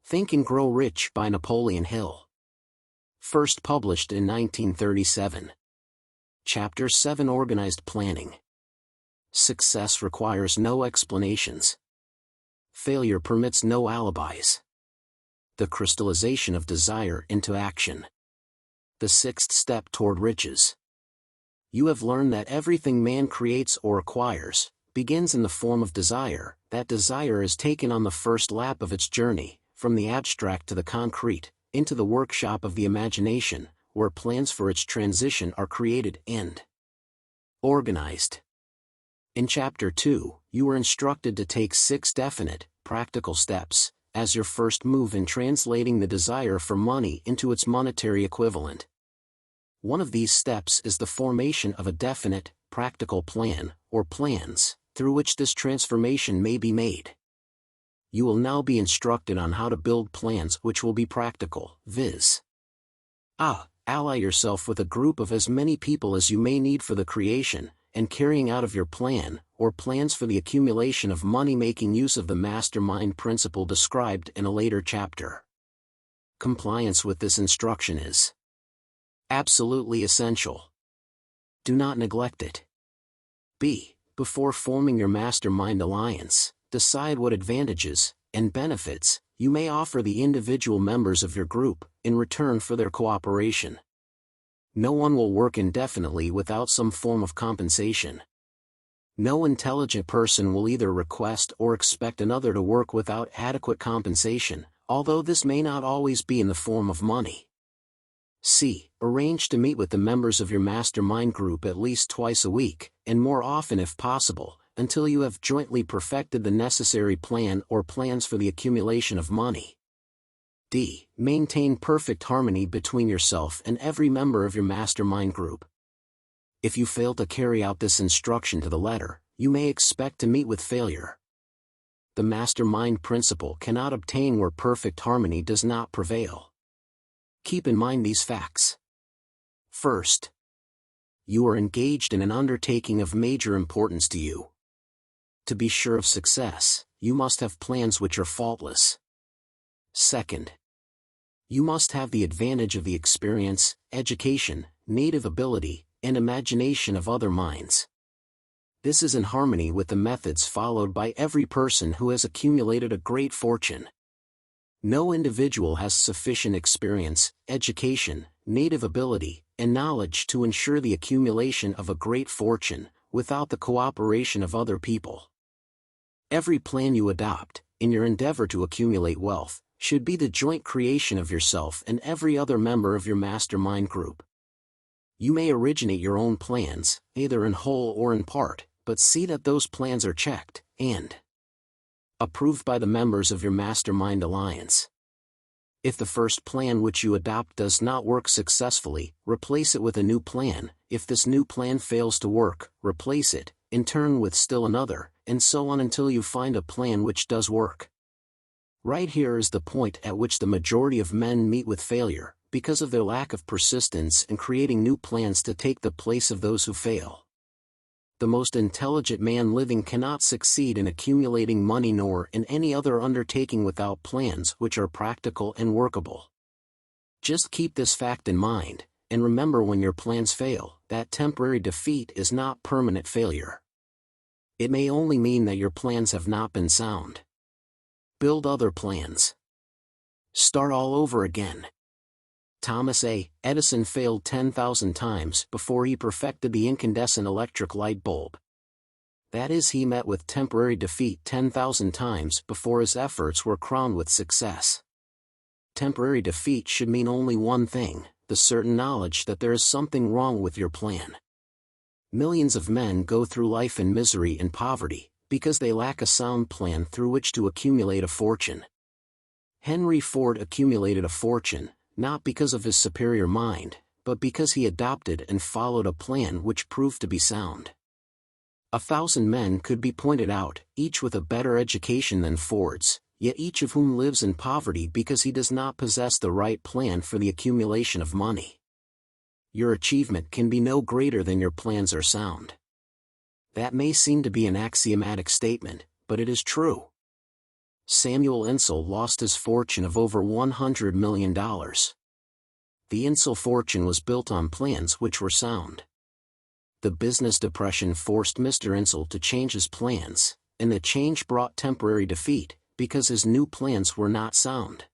Think and Grow Rich by Napoleon Hill. First published in 1937. Chapter 7 Organized Planning. Success requires no explanations. Failure permits no alibis. The crystallization of desire into action. The sixth step toward riches. You have learned that everything man creates or acquires begins in the form of desire. That desire is taken on the first lap of its journey, from the abstract to the concrete, into the workshop of the imagination, where plans for its transition are created and organized. In Chapter 2, you were instructed to take 6 definite, practical steps, as your first move in translating the desire for money into its monetary equivalent. One of these steps is the formation of a definite, practical plan, or plans, through which this transformation may be made. You will now be instructed on how to build plans which will be practical, viz. Ally yourself with a group of as many people as you may need for the creation and carrying out of your plan, or plans for the accumulation of money, making use of the mastermind principle described in a later chapter. Compliance with this instruction is absolutely essential. Do not neglect it. Before forming your mastermind alliance, decide what advantages and benefits you may offer the individual members of your group in return for their cooperation. No one will work indefinitely without some form of compensation. No intelligent person will either request or expect another to work without adequate compensation, although this may not always be in the form of money. Arrange to meet with the members of your mastermind group at least twice a week, and more often if possible, until you have jointly perfected the necessary plan or plans for the accumulation of money. Maintain perfect harmony between yourself and every member of your mastermind group. If you fail to carry out this instruction to the letter, you may expect to meet with failure. The mastermind principle cannot obtain where perfect harmony does not prevail. Keep in mind these facts. First, you are engaged in an undertaking of major importance to you. To be sure of success, you must have plans which are faultless. Second, you must have the advantage of the experience, education, native ability, and imagination of other minds. This is in harmony with the methods followed by every person who has accumulated a great fortune. No individual has sufficient experience, education, native ability, and knowledge to ensure the accumulation of a great fortune, without the cooperation of other people. Every plan you adopt, in your endeavor to accumulate wealth, should be the joint creation of yourself and every other member of your mastermind group. You may originate your own plans, either in whole or in part, but see that those plans are checked and approved by the members of your mastermind alliance. If the first plan which you adopt does not work successfully, replace it with a new plan. If this new plan fails to work, replace it, in turn with still another, and so on until you find a plan which does work. Right here is the point at which the majority of men meet with failure, because of their lack of persistence in creating new plans to take the place of those who fail. The most intelligent man living cannot succeed in accumulating money nor in any other undertaking without plans which are practical and workable. Just keep this fact in mind, and remember, when your plans fail, that temporary defeat is not permanent failure. It may only mean that your plans have not been sound. Build other plans. Start all over again. Thomas A. Edison failed 10,000 times before he perfected the incandescent electric light bulb. That is, he met with temporary defeat 10,000 times before his efforts were crowned with success. Temporary defeat should mean only one thing: the certain knowledge that there is something wrong with your plan. Millions of men go through life in misery and poverty, because they lack a sound plan through which to accumulate a fortune. Henry Ford accumulated a fortune, not because of his superior mind, but because he adopted and followed a plan which proved to be sound. 1,000 men could be pointed out, each with a better education than Ford's, yet each of whom lives in poverty because he does not possess the right plan for the accumulation of money. Your achievement can be no greater than your plans are sound. That may seem to be an axiomatic statement, but it is true. Samuel Insull lost his fortune of over $100 million. The Insull fortune was built on plans which were sound. The business depression forced Mr. Insull to change his plans, and the change brought temporary defeat, because his new plans were not sound.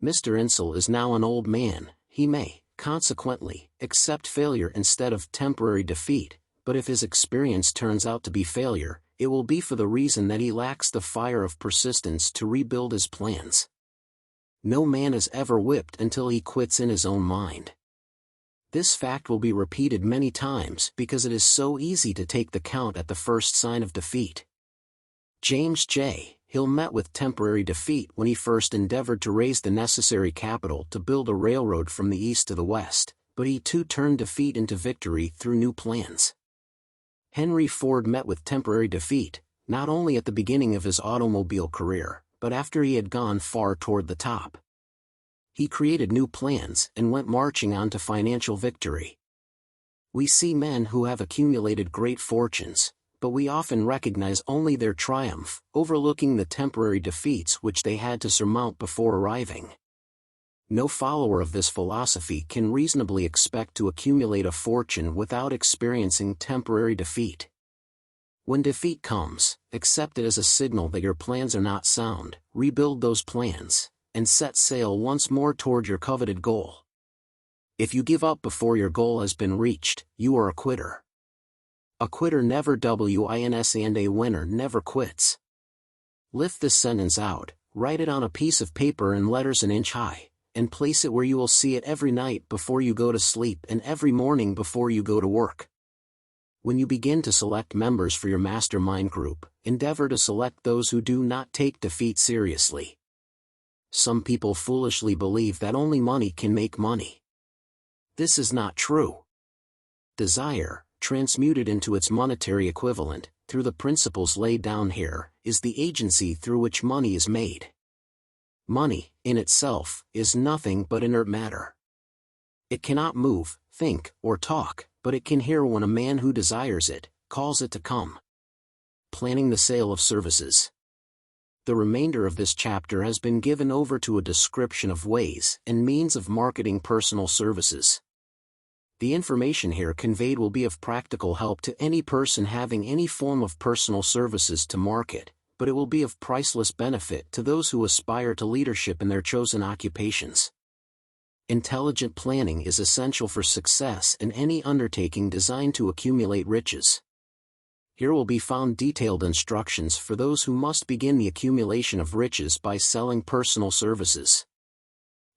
Mr. Insull is now an old man. He may, consequently, accept failure instead of temporary defeat, but if his experience turns out to be failure, it will be for the reason that he lacks the fire of persistence to rebuild his plans. No man is ever whipped until he quits in his own mind. This fact will be repeated many times because it is so easy to take the count at the first sign of defeat. James J. Hill met with temporary defeat when he first endeavored to raise the necessary capital to build a railroad from the east to the west, but he too turned defeat into victory through new plans. Henry Ford met with temporary defeat, not only at the beginning of his automobile career, but after he had gone far toward the top. He created new plans and went marching on to financial victory. We see men who have accumulated great fortunes, but we often recognize only their triumph, overlooking the temporary defeats which they had to surmount before arriving. No follower of this philosophy can reasonably expect to accumulate a fortune without experiencing temporary defeat. When defeat comes, accept it as a signal that your plans are not sound, rebuild those plans, and set sail once more toward your coveted goal. If you give up before your goal has been reached, you are a quitter. A quitter never wins and a winner never quits. Lift this sentence out, write it on a piece of paper in letters an inch high, and place it where you will see it every night before you go to sleep and every morning before you go to work. When you begin to select members for your mastermind group, endeavor to select those who do not take defeat seriously. Some people foolishly believe that only money can make money. This is not true. Desire, transmuted into its monetary equivalent, through the principles laid down here, is the agency through which money is made. Money, in itself, is nothing but inert matter. It cannot move, think, or talk, but it can hear when a man who desires it, calls it to come. Planning the sale of services. The remainder of this chapter has been given over to a description of ways and means of marketing personal services. The information here conveyed will be of practical help to any person having any form of personal services to market, but it will be of priceless benefit to those who aspire to leadership in their chosen occupations. Intelligent planning is essential for success in any undertaking designed to accumulate riches. Here will be found detailed instructions for those who must begin the accumulation of riches by selling personal services.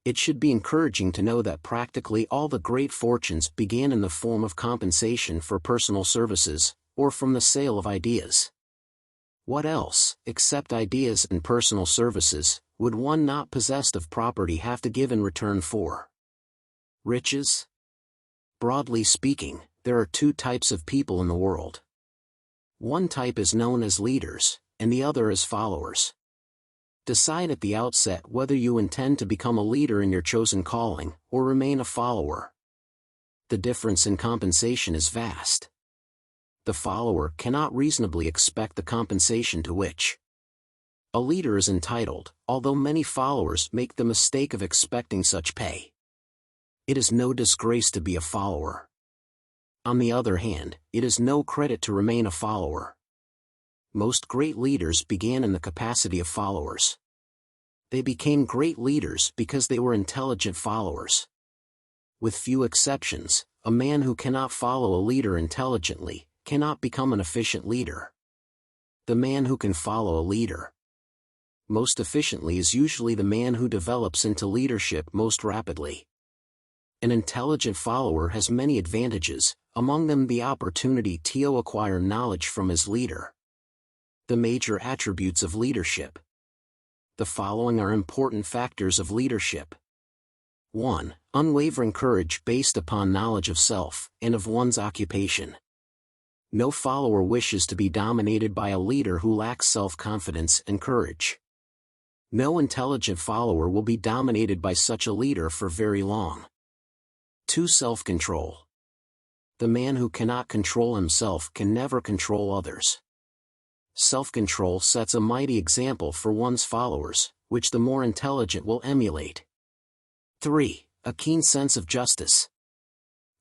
It should be encouraging to know that practically all the great fortunes began in the form of compensation for personal services, or from the sale of ideas. What else, except ideas and personal services, would one not possessed of property have to give in return for riches? Broadly speaking, there are two types of people in the world. One type is known as leaders, and the other as followers. Decide at the outset whether you intend to become a leader in your chosen calling, or remain a follower. The difference in compensation is vast. The follower cannot reasonably expect the compensation to which a leader is entitled, although many followers make the mistake of expecting such pay. It is no disgrace to be a follower. On the other hand, it is no credit to remain a follower. Most great leaders began in the capacity of followers. They became great leaders because they were intelligent followers. With few exceptions, a man who cannot follow a leader intelligently cannot become an efficient leader. The man who can follow a leader most efficiently is usually the man who develops into leadership most rapidly. An intelligent follower has many advantages, among them the opportunity to acquire knowledge from his leader. The major attributes of leadership. The following are important factors of leadership. 1. Unwavering courage based upon knowledge of self and of one's occupation. No follower wishes to be dominated by a leader who lacks self-confidence and courage. No intelligent follower will be dominated by such a leader for very long. 2. Self-control. The man who cannot control himself can never control others. Self-control sets a mighty example for one's followers, which the more intelligent will emulate. 3. A keen sense of justice.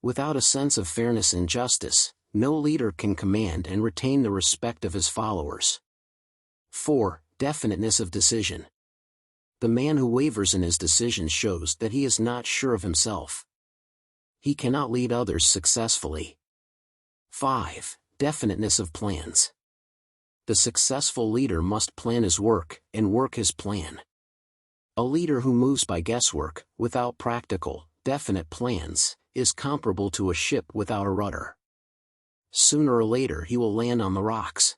Without a sense of fairness and justice, no leader can command and retain the respect of his followers. 4. Definiteness of decision. The man who wavers in his decisions shows that he is not sure of himself. He cannot lead others successfully. 5. Definiteness of plans. The successful leader must plan his work and work his plan. A leader who moves by guesswork, without practical, definite plans, is comparable to a ship without a rudder. Sooner or later he will land on the rocks.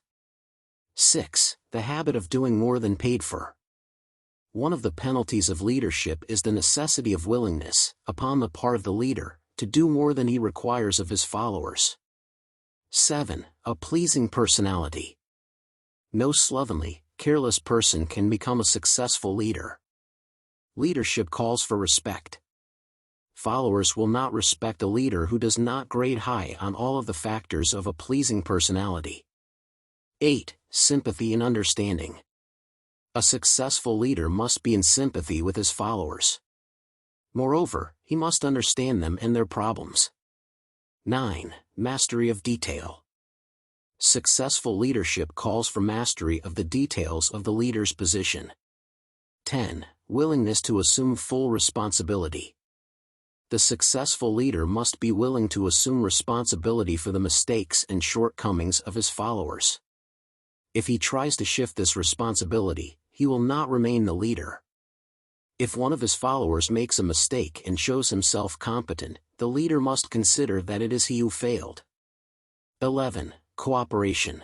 6. The habit of doing more than paid for. One of the penalties of leadership is the necessity of willingness, upon the part of the leader, to do more than he requires of his followers. 7. A pleasing personality. No slovenly, careless person can become a successful leader. Leadership calls for respect. Followers will not respect a leader who does not grade high on all of the factors of a pleasing personality. 8. Sympathy and understanding. A successful leader must be in sympathy with his followers. Moreover, he must understand them and their problems. 9. Mastery of detail. Successful leadership calls for mastery of the details of the leader's position. 10. Willingness to assume full responsibility. The successful leader must be willing to assume responsibility for the mistakes and shortcomings of his followers. If he tries to shift this responsibility, he will not remain the leader. If one of his followers makes a mistake and shows himself competent, the leader must consider that it is he who failed. 11. Cooperation.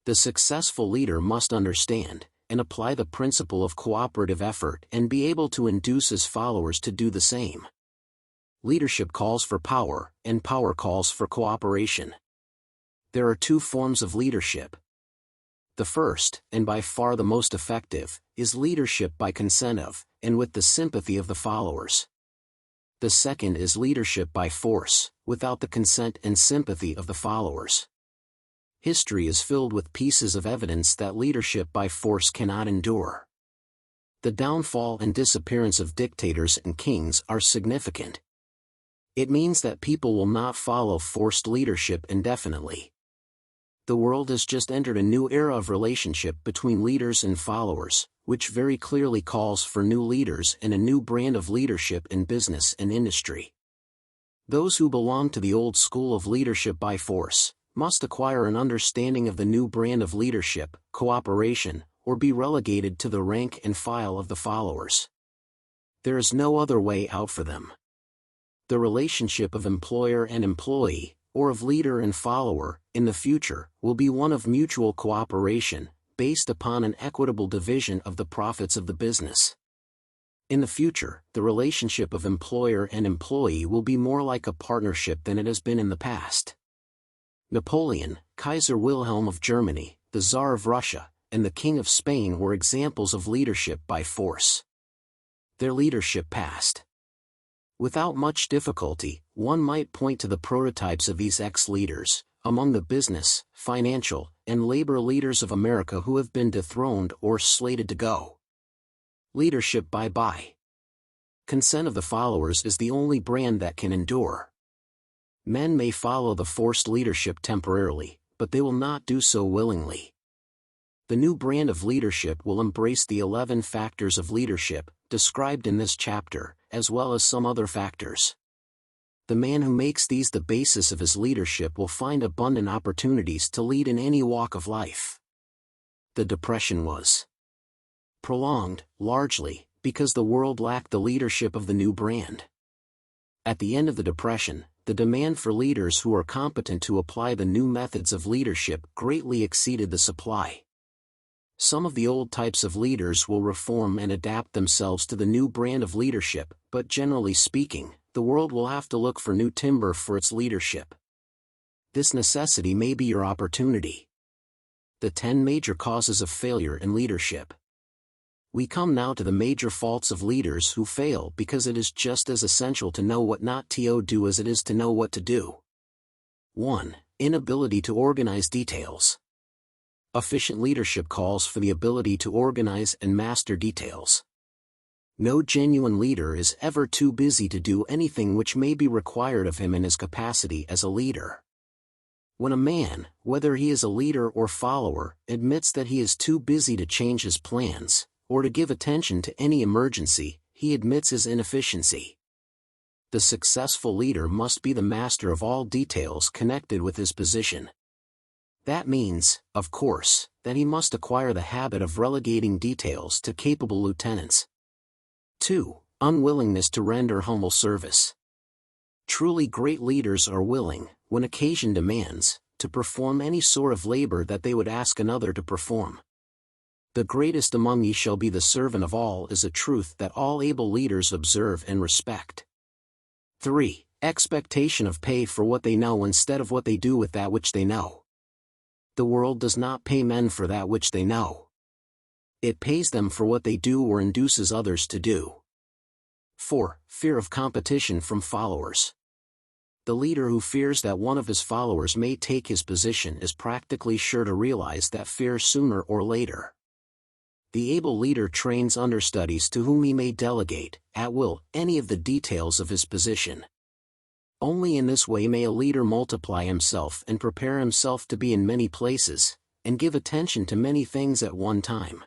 The successful leader must understand and apply the principle of cooperative effort and be able to induce his followers to do the same. Leadership calls for power, and power calls for cooperation. There are two forms of leadership. The first, and by far the most effective, is leadership by consent of, and with the sympathy of the followers. The second is leadership by force, without the consent and sympathy of the followers. History is filled with pieces of evidence that leadership by force cannot endure. The downfall and disappearance of dictators and kings are significant. It means that people will not follow forced leadership indefinitely. The world has just entered a new era of relationship between leaders and followers, which very clearly calls for new leaders and a new brand of leadership in business and industry. Those who belong to the old school of leadership by force must acquire an understanding of the new brand of leadership, cooperation, or be relegated to the rank and file of the followers. There is no other way out for them. The relationship of employer and employee, or of leader and follower, in the future, will be one of mutual cooperation, based upon an equitable division of the profits of the business. In the future, the relationship of employer and employee will be more like a partnership than it has been in the past. Napoleon, Kaiser Wilhelm of Germany, the Tsar of Russia, and the King of Spain were examples of leadership by force. Their leadership passed. Without much difficulty, one might point to the prototypes of these ex-leaders, among the business, financial, and labor leaders of America who have been dethroned or slated to go. Leadership by consent of the followers is the only brand that can endure. Men may follow the forced leadership temporarily, but they will not do so willingly. The new brand of leadership will embrace the 11 factors of leadership, described in this chapter, as well as some other factors. The man who makes these the basis of his leadership will find abundant opportunities to lead in any walk of life. The Depression was prolonged, largely, because the world lacked the leadership of the new brand. At the end of the Depression, the demand for leaders who are competent to apply the new methods of leadership greatly exceeded the supply. Some of the old types of leaders will reform and adapt themselves to the new brand of leadership, but generally speaking, the world will have to look for new timber for its leadership. This necessity may be your opportunity. The 10 major causes of failure in leadership. We come now to the major faults of leaders who fail because it is just as essential to know what not to do as it is to know what to do. 1. Inability to organize details. Efficient leadership calls for the ability to organize and master details. No genuine leader is ever too busy to do anything which may be required of him in his capacity as a leader. When a man, whether he is a leader or follower, admits that he is too busy to change his plans, or to give attention to any emergency, he admits his inefficiency. The successful leader must be the master of all details connected with his position. That means, of course, that he must acquire the habit of relegating details to capable lieutenants. 2. Unwillingness to render humble service. Truly great leaders are willing, when occasion demands, to perform any sort of labor that they would ask another to perform. The greatest among ye shall be the servant of all is a truth that all able leaders observe and respect. 3. Expectation of pay for what they know instead of what they do with that which they know. The world does not pay men for that which they know. It pays them for what they do or induces others to do. 4. Fear of competition from followers. The leader who fears that one of his followers may take his position is practically sure to realize that fear sooner or later. The able leader trains understudies to whom he may delegate, at will, any of the details of his position. Only in this way may a leader multiply himself and prepare himself to be in many places, and give attention to many things at one time.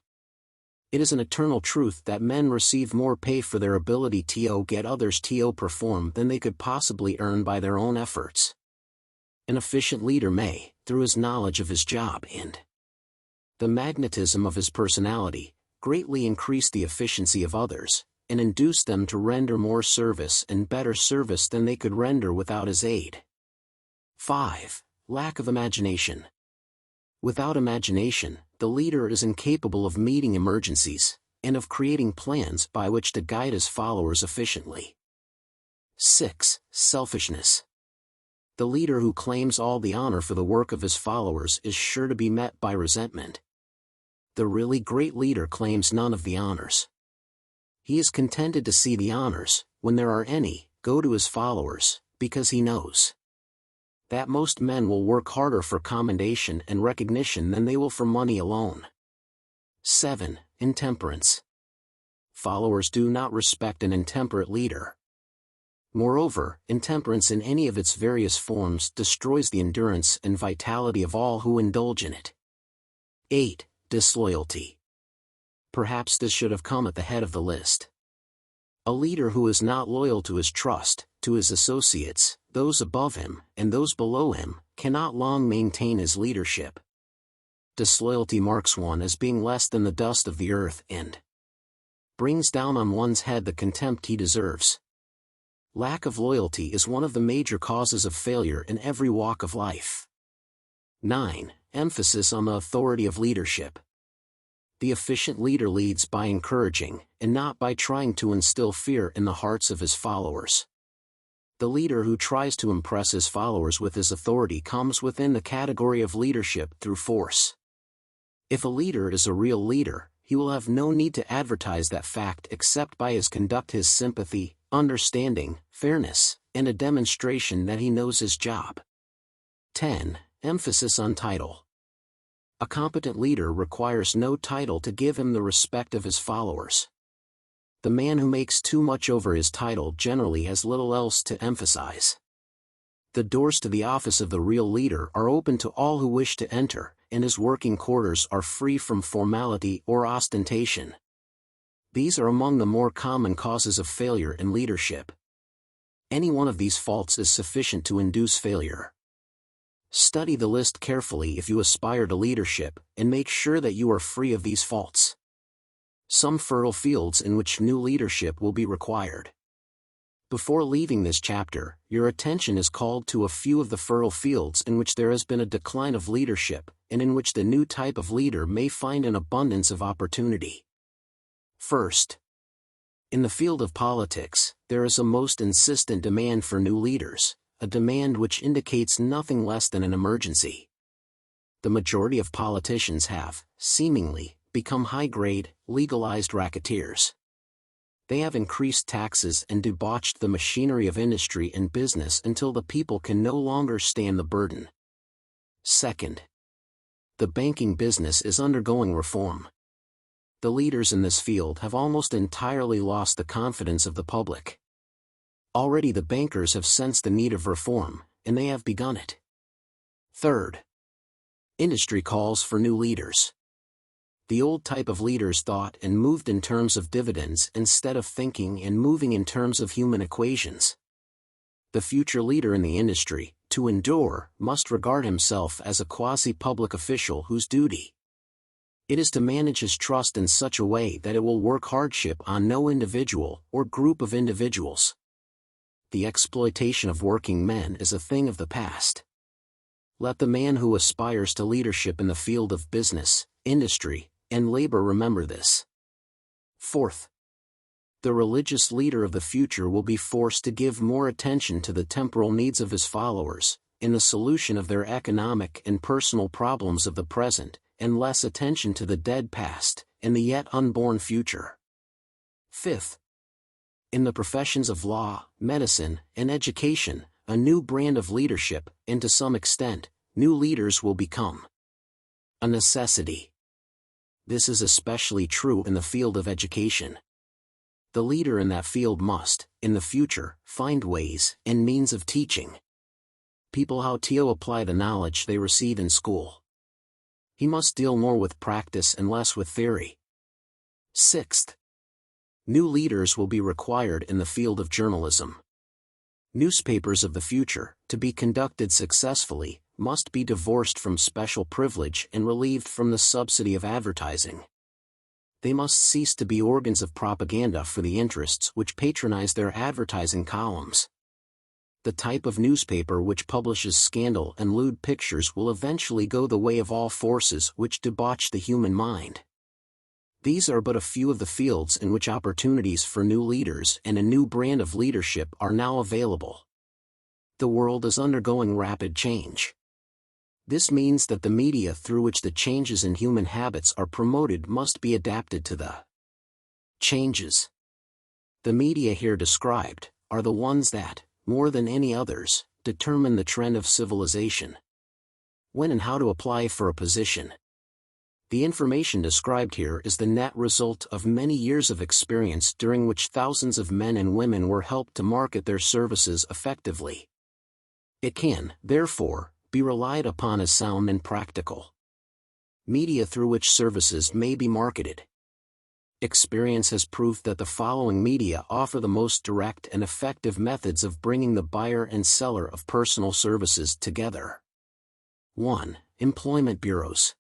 It is an eternal truth that men receive more pay for their ability to get others to perform than they could possibly earn by their own efforts. An efficient leader may, through his knowledge of his job and the magnetism of his personality, greatly increase the efficiency of others, and induce them to render more service and better service than they could render without his aid. 5. Lack of imagination. Without imagination, the leader is incapable of meeting emergencies, and of creating plans by which to guide his followers efficiently. 6. Selfishness. The leader who claims all the honor for the work of his followers is sure to be met by resentment. The really great leader claims none of the honors. He is contented to see the honors, when there are any, go to his followers, because he knows that most men will work harder for commendation and recognition than they will for money alone. 7. Intemperance. Followers do not respect an intemperate leader. Moreover, intemperance in any of its various forms destroys the endurance and vitality of all who indulge in it. 8. Disloyalty. Perhaps this should have come at the head of the list. A leader who is not loyal to his trust, to his associates, those above him, and those below him, cannot long maintain his leadership. Disloyalty marks one as being less than the dust of the earth and brings down on one's head the contempt he deserves. Lack of loyalty is one of the major causes of failure in every walk of life. 9. Emphasis on the authority of leadership. The efficient leader leads by encouraging, and not by trying to instill fear in the hearts of his followers. The leader who tries to impress his followers with his authority comes within the category of leadership through force. If a leader is a real leader, he will have no need to advertise that fact except by his conduct, his sympathy, understanding, fairness, and a demonstration that he knows his job. 10. Emphasis on title. A competent leader requires no title to give him the respect of his followers. The man who makes too much over his title generally has little else to emphasize. The doors to the office of the real leader are open to all who wish to enter, and his working quarters are free from formality or ostentation. These are among the more common causes of failure in leadership. Any one of these faults is sufficient to induce failure. Study the list carefully if you aspire to leadership, and make sure that you are free of these faults. Some fertile fields in which new leadership will be required. Before leaving this chapter, your attention is called to a few of the fertile fields in which there has been a decline of leadership, and in which the new type of leader may find an abundance of opportunity. First, in the field of politics, there is a most insistent demand for new leaders, a demand which indicates nothing less than an emergency. The majority of politicians have, seemingly, become high-grade, legalized racketeers. They have increased taxes and debauched the machinery of industry and business until the people can no longer stand the burden. Second, The banking business is undergoing reform. The leaders in this field have almost entirely lost the confidence of the public. Already the bankers have sensed the need of reform, and they have begun it. Third, industry calls for new leaders. The old type of leaders thought and moved in terms of dividends instead of thinking and moving in terms of human equations. The future leader in the industry, to endure, must regard himself as a quasi-public official whose duty it is to manage his trust in such a way that it will work hardship on no individual or group of individuals. The exploitation of working men is a thing of the past. Let the man who aspires to leadership in the field of business, industry, and labor remember this. Fourth, the religious leader of the future will be forced to give more attention to the temporal needs of his followers, in the solution of their economic and personal problems of the present, and less attention to the dead past, and the yet unborn future. Fifth, in the professions of law, medicine, and education, a new brand of leadership, and to some extent, new leaders will become a necessity. This is especially true in the field of education. The leader in that field must, in the future, find ways and means of teaching people how to apply the knowledge they receive in school. He must deal more with practice and less with theory. Sixth, new leaders will be required in the field of journalism. Newspapers of the future, to be conducted successfully, must be divorced from special privilege and relieved from the subsidy of advertising. They must cease to be organs of propaganda for the interests which patronize their advertising columns. The type of newspaper which publishes scandal and lewd pictures will eventually go the way of all forces which debauch the human mind. These are but a few of the fields in which opportunities for new leaders and a new brand of leadership are now available. The world is undergoing rapid change. This means that the media through which the changes in human habits are promoted must be adapted to the changes. The media here described are the ones that, more than any others, determine the trend of civilization. When and how to apply for a position. The information described here is the net result of many years of experience during which thousands of men and women were helped to market their services effectively. It can, therefore, be relied upon as sound and practical. Media through which services may be marketed. Experience has proved that the following media offer the most direct and effective methods of bringing the buyer and seller of personal services together. 1. Employment bureaus.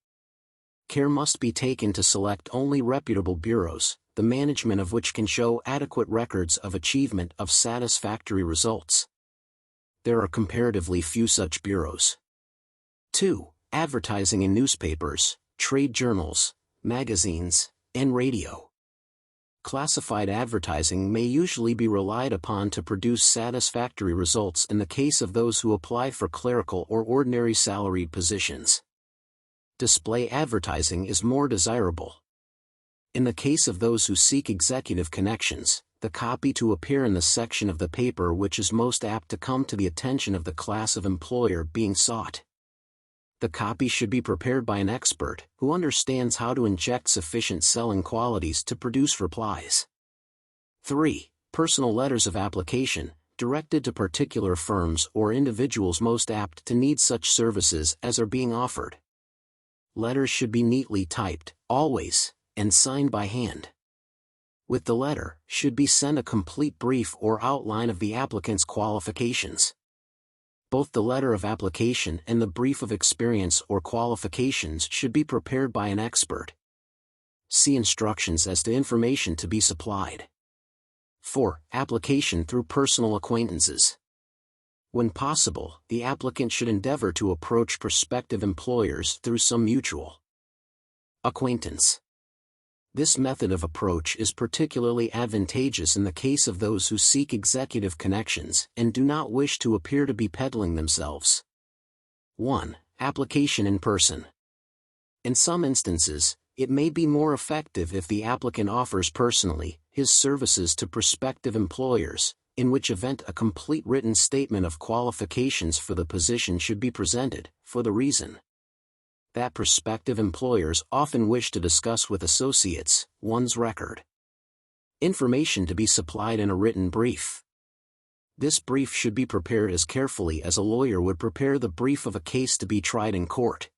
Care must be taken to select only reputable bureaus, the management of which can show adequate records of achievement of satisfactory results. There are comparatively few such bureaus. 2. Advertising in newspapers, trade journals, magazines, and radio. Classified advertising may usually be relied upon to produce satisfactory results in the case of those who apply for clerical or ordinary salaried positions. Display advertising is more desirable. In the case of those who seek executive connections, the copy to appear in the section of the paper which is most apt to come to the attention of the class of employer being sought. The copy should be prepared by an expert who understands how to inject sufficient selling qualities to produce replies. 3. Personal letters of application, directed to particular firms or individuals most apt to need such services as are being offered. Letters should be neatly typed, always, and signed by hand. With the letter, should be sent a complete brief or outline of the applicant's qualifications. Both the letter of application and the brief of experience or qualifications should be prepared by an expert. See instructions as to information to be supplied. 4. Application through personal acquaintances. When possible, the applicant should endeavor to approach prospective employers through some mutual acquaintance. This method of approach is particularly advantageous in the case of those who seek executive connections and do not wish to appear to be peddling themselves. 1. Application in person. In some instances, it may be more effective if the applicant offers personally his services to prospective employers, in which event a complete written statement of qualifications for the position should be presented, for the reason that prospective employers often wish to discuss with associates, one's record. Information to be supplied in a written brief. This brief should be prepared as carefully as a lawyer would prepare the brief of a case to be tried in court.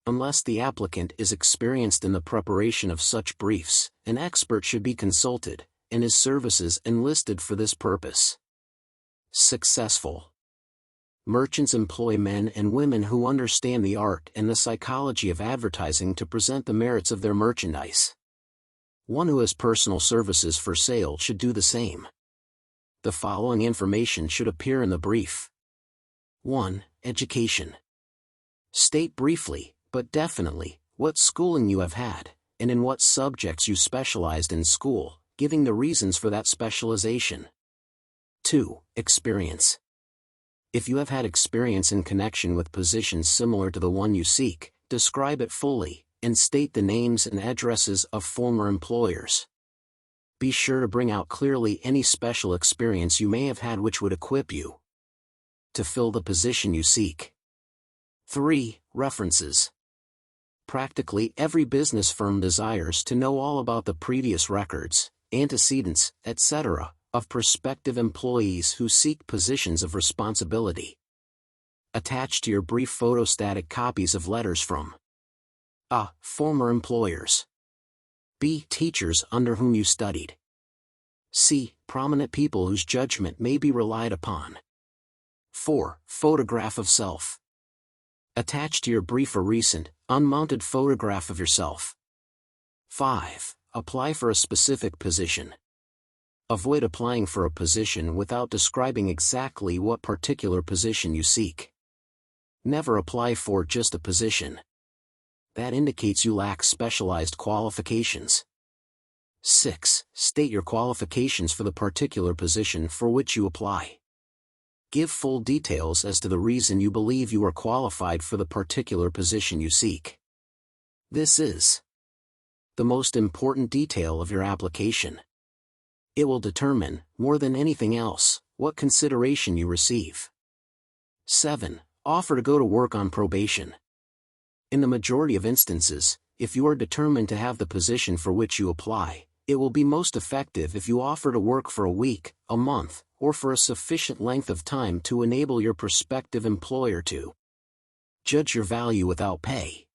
Unless the applicant is experienced in the preparation of such briefs, an expert should be consulted, and his services enlisted for this purpose. Successful merchants employ men and women who understand the art and the psychology of advertising to present the merits of their merchandise. One who has personal services for sale should do the same. The following information should appear in the brief. 1. Education. State briefly, but definitely, what schooling you have had, and in what subjects you specialized in school, giving the reasons for that specialization. 2. Experience. If you have had experience in connection with positions similar to the one you seek, describe it fully, and state the names and addresses of former employers. Be sure to bring out clearly any special experience you may have had which would equip you to fill the position you seek. 3. References. Practically every business firm desires to know all about the previous records, antecedents, etc., of prospective employees who seek positions of responsibility. Attach to your brief photostatic copies of letters from a. Former employers. B. Teachers under whom you studied. C. Prominent people whose judgment may be relied upon. 4. Photograph of self. Attach to your brief a recent, unmounted photograph of yourself. 5. Apply for a specific position. Avoid applying for a position without describing exactly what particular position you seek. Never apply for just a position. That indicates you lack specialized qualifications. 6. State your qualifications for the particular position for which you apply. Give full details as to the reason you believe you are qualified for the particular position you seek. This is the most important detail of your application. It will determine, more than anything else, what consideration you receive. 7. Offer to go to work on probation. In the majority of instances, if you are determined to have the position for which you apply, it will be most effective if you offer to work for a week, a month, or for a sufficient length of time to enable your prospective employer to judge your value without pay.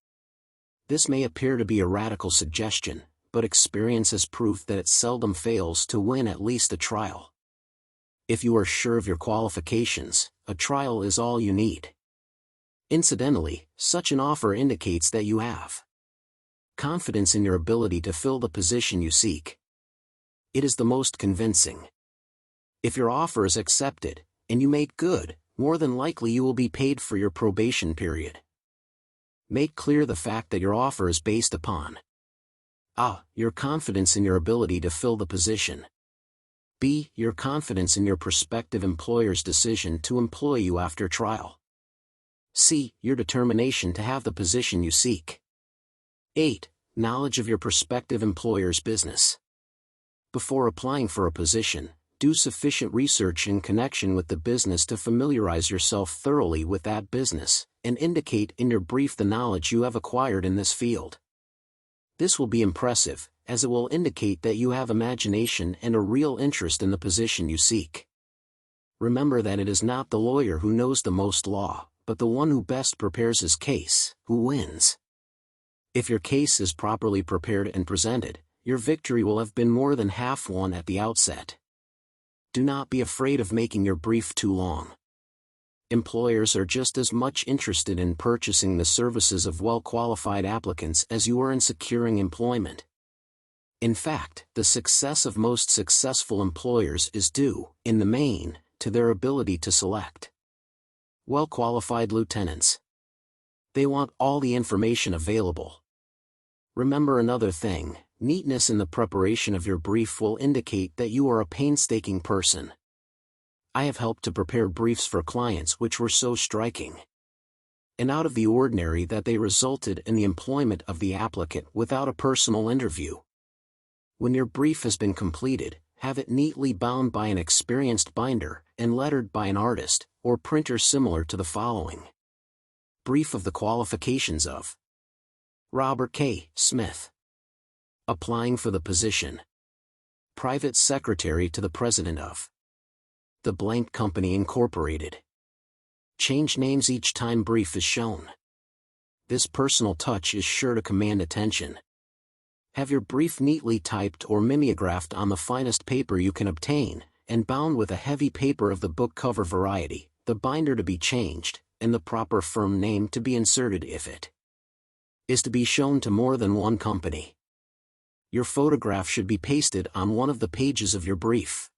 This may appear to be a radical suggestion, but experience has proof that it seldom fails to win at least a trial. If you are sure of your qualifications, a trial is all you need. Incidentally, such an offer indicates that you have confidence in your ability to fill the position you seek. It is the most convincing. If your offer is accepted, and you make good, more than likely you will be paid for your probation period. Make clear the fact that your offer is based upon a. Your confidence in your ability to fill the position. B. Your confidence in your prospective employer's decision to employ you after trial. C. Your determination to have the position you seek. 8. Knowledge of your prospective employer's business. Before applying for a position, do sufficient research in connection with the business to familiarize yourself thoroughly with that business, and indicate in your brief the knowledge you have acquired in this field. This will be impressive, as it will indicate that you have imagination and a real interest in the position you seek. Remember that it is not the lawyer who knows the most law, but the one who best prepares his case, who wins. If your case is properly prepared and presented, your victory will have been more than half won at the outset. Do not be afraid of making your brief too long. Employers are just as much interested in purchasing the services of well-qualified applicants as you are in securing employment. In fact, the success of most successful employers is due, in the main, to their ability to select well-qualified lieutenants. They want all the information available. Remember another thing, neatness in the preparation of your brief will indicate that you are a painstaking person. I have helped to prepare briefs for clients which were so striking and out of the ordinary that they resulted in the employment of the applicant without a personal interview. When your brief has been completed, have it neatly bound by an experienced binder, and lettered by an artist, or printer similar to the following. Brief of the qualifications of Robert K. Smith. Applying for the position. Private Secretary to the President of the blank Company Incorporated. Change names each time brief is shown. This personal touch is sure to command attention. Have your brief neatly typed or mimeographed on the finest paper you can obtain, and bound with a heavy paper of the book cover variety, the binder to be changed, and the proper firm name to be inserted if it is to be shown to more than one company. Your photograph should be pasted on one of the pages of your brief.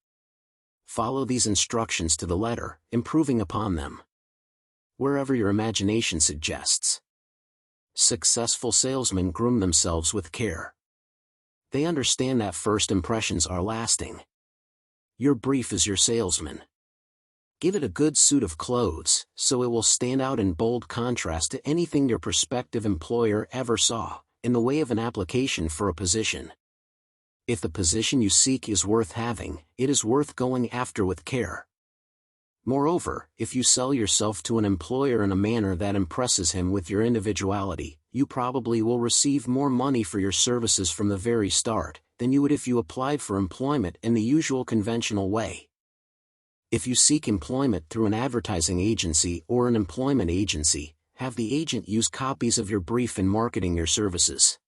Follow these instructions to the letter, improving upon them wherever your imagination suggests. Successful salesmen groom themselves with care. They understand that first impressions are lasting. Your brief is your salesman. Give it a good suit of clothes, so it will stand out in bold contrast to anything your prospective employer ever saw, in the way of an application for a position. If the position you seek is worth having, it is worth going after with care. Moreover, if you sell yourself to an employer in a manner that impresses him with your individuality, you probably will receive more money for your services from the very start than you would if you applied for employment in the usual conventional way. If you seek employment through an advertising agency or an employment agency, have the agent use copies of your brief in marketing your services.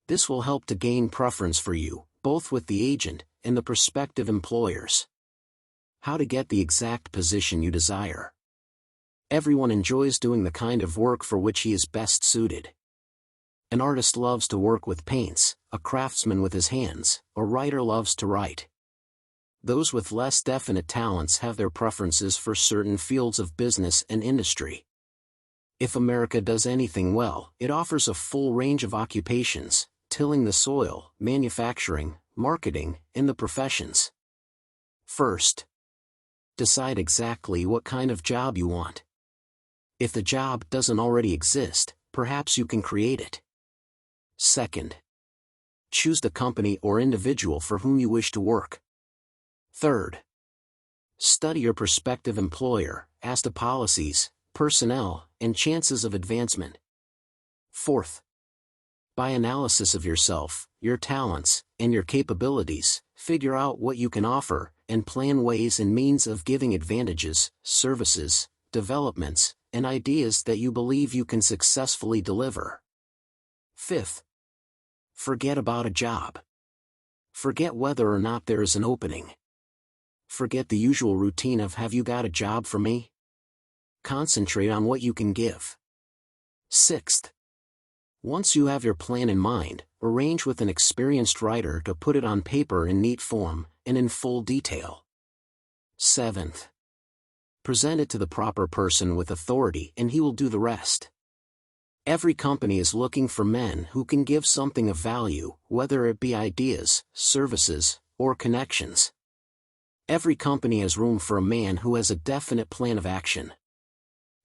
This will help to gain preference for you, both with the agent and the prospective employers. How to get the exact position you desire. Everyone enjoys doing the kind of work for which he is best suited. An artist loves to work with paints, a craftsman with his hands, a writer loves to write. Those with less definite talents have their preferences for certain fields of business and industry. If America does anything well, it offers a full range of occupations, tilling the soil, manufacturing, marketing, and the professions. First, decide exactly what kind of job you want. If the job doesn't already exist, perhaps you can create it. Second, choose the company or individual for whom you wish to work. Third, study your prospective employer as to policies, personnel, and chances of advancement. Fourth, by analysis of yourself, your talents, and your capabilities, figure out what you can offer, and plan ways and means of giving advantages, services, developments, and ideas that you believe you can successfully deliver. Fifth, forget about a job. Forget whether or not there is an opening. Forget the usual routine of "have you got a job for me?" Concentrate on what you can give. Sixth, once you have your plan in mind, arrange with an experienced writer to put it on paper in neat form and in full detail. Seventh, present it to the proper person with authority and he will do the rest. Every company is looking for men who can give something of value, whether it be ideas, services, or connections. Every company has room for a man who has a definite plan of action,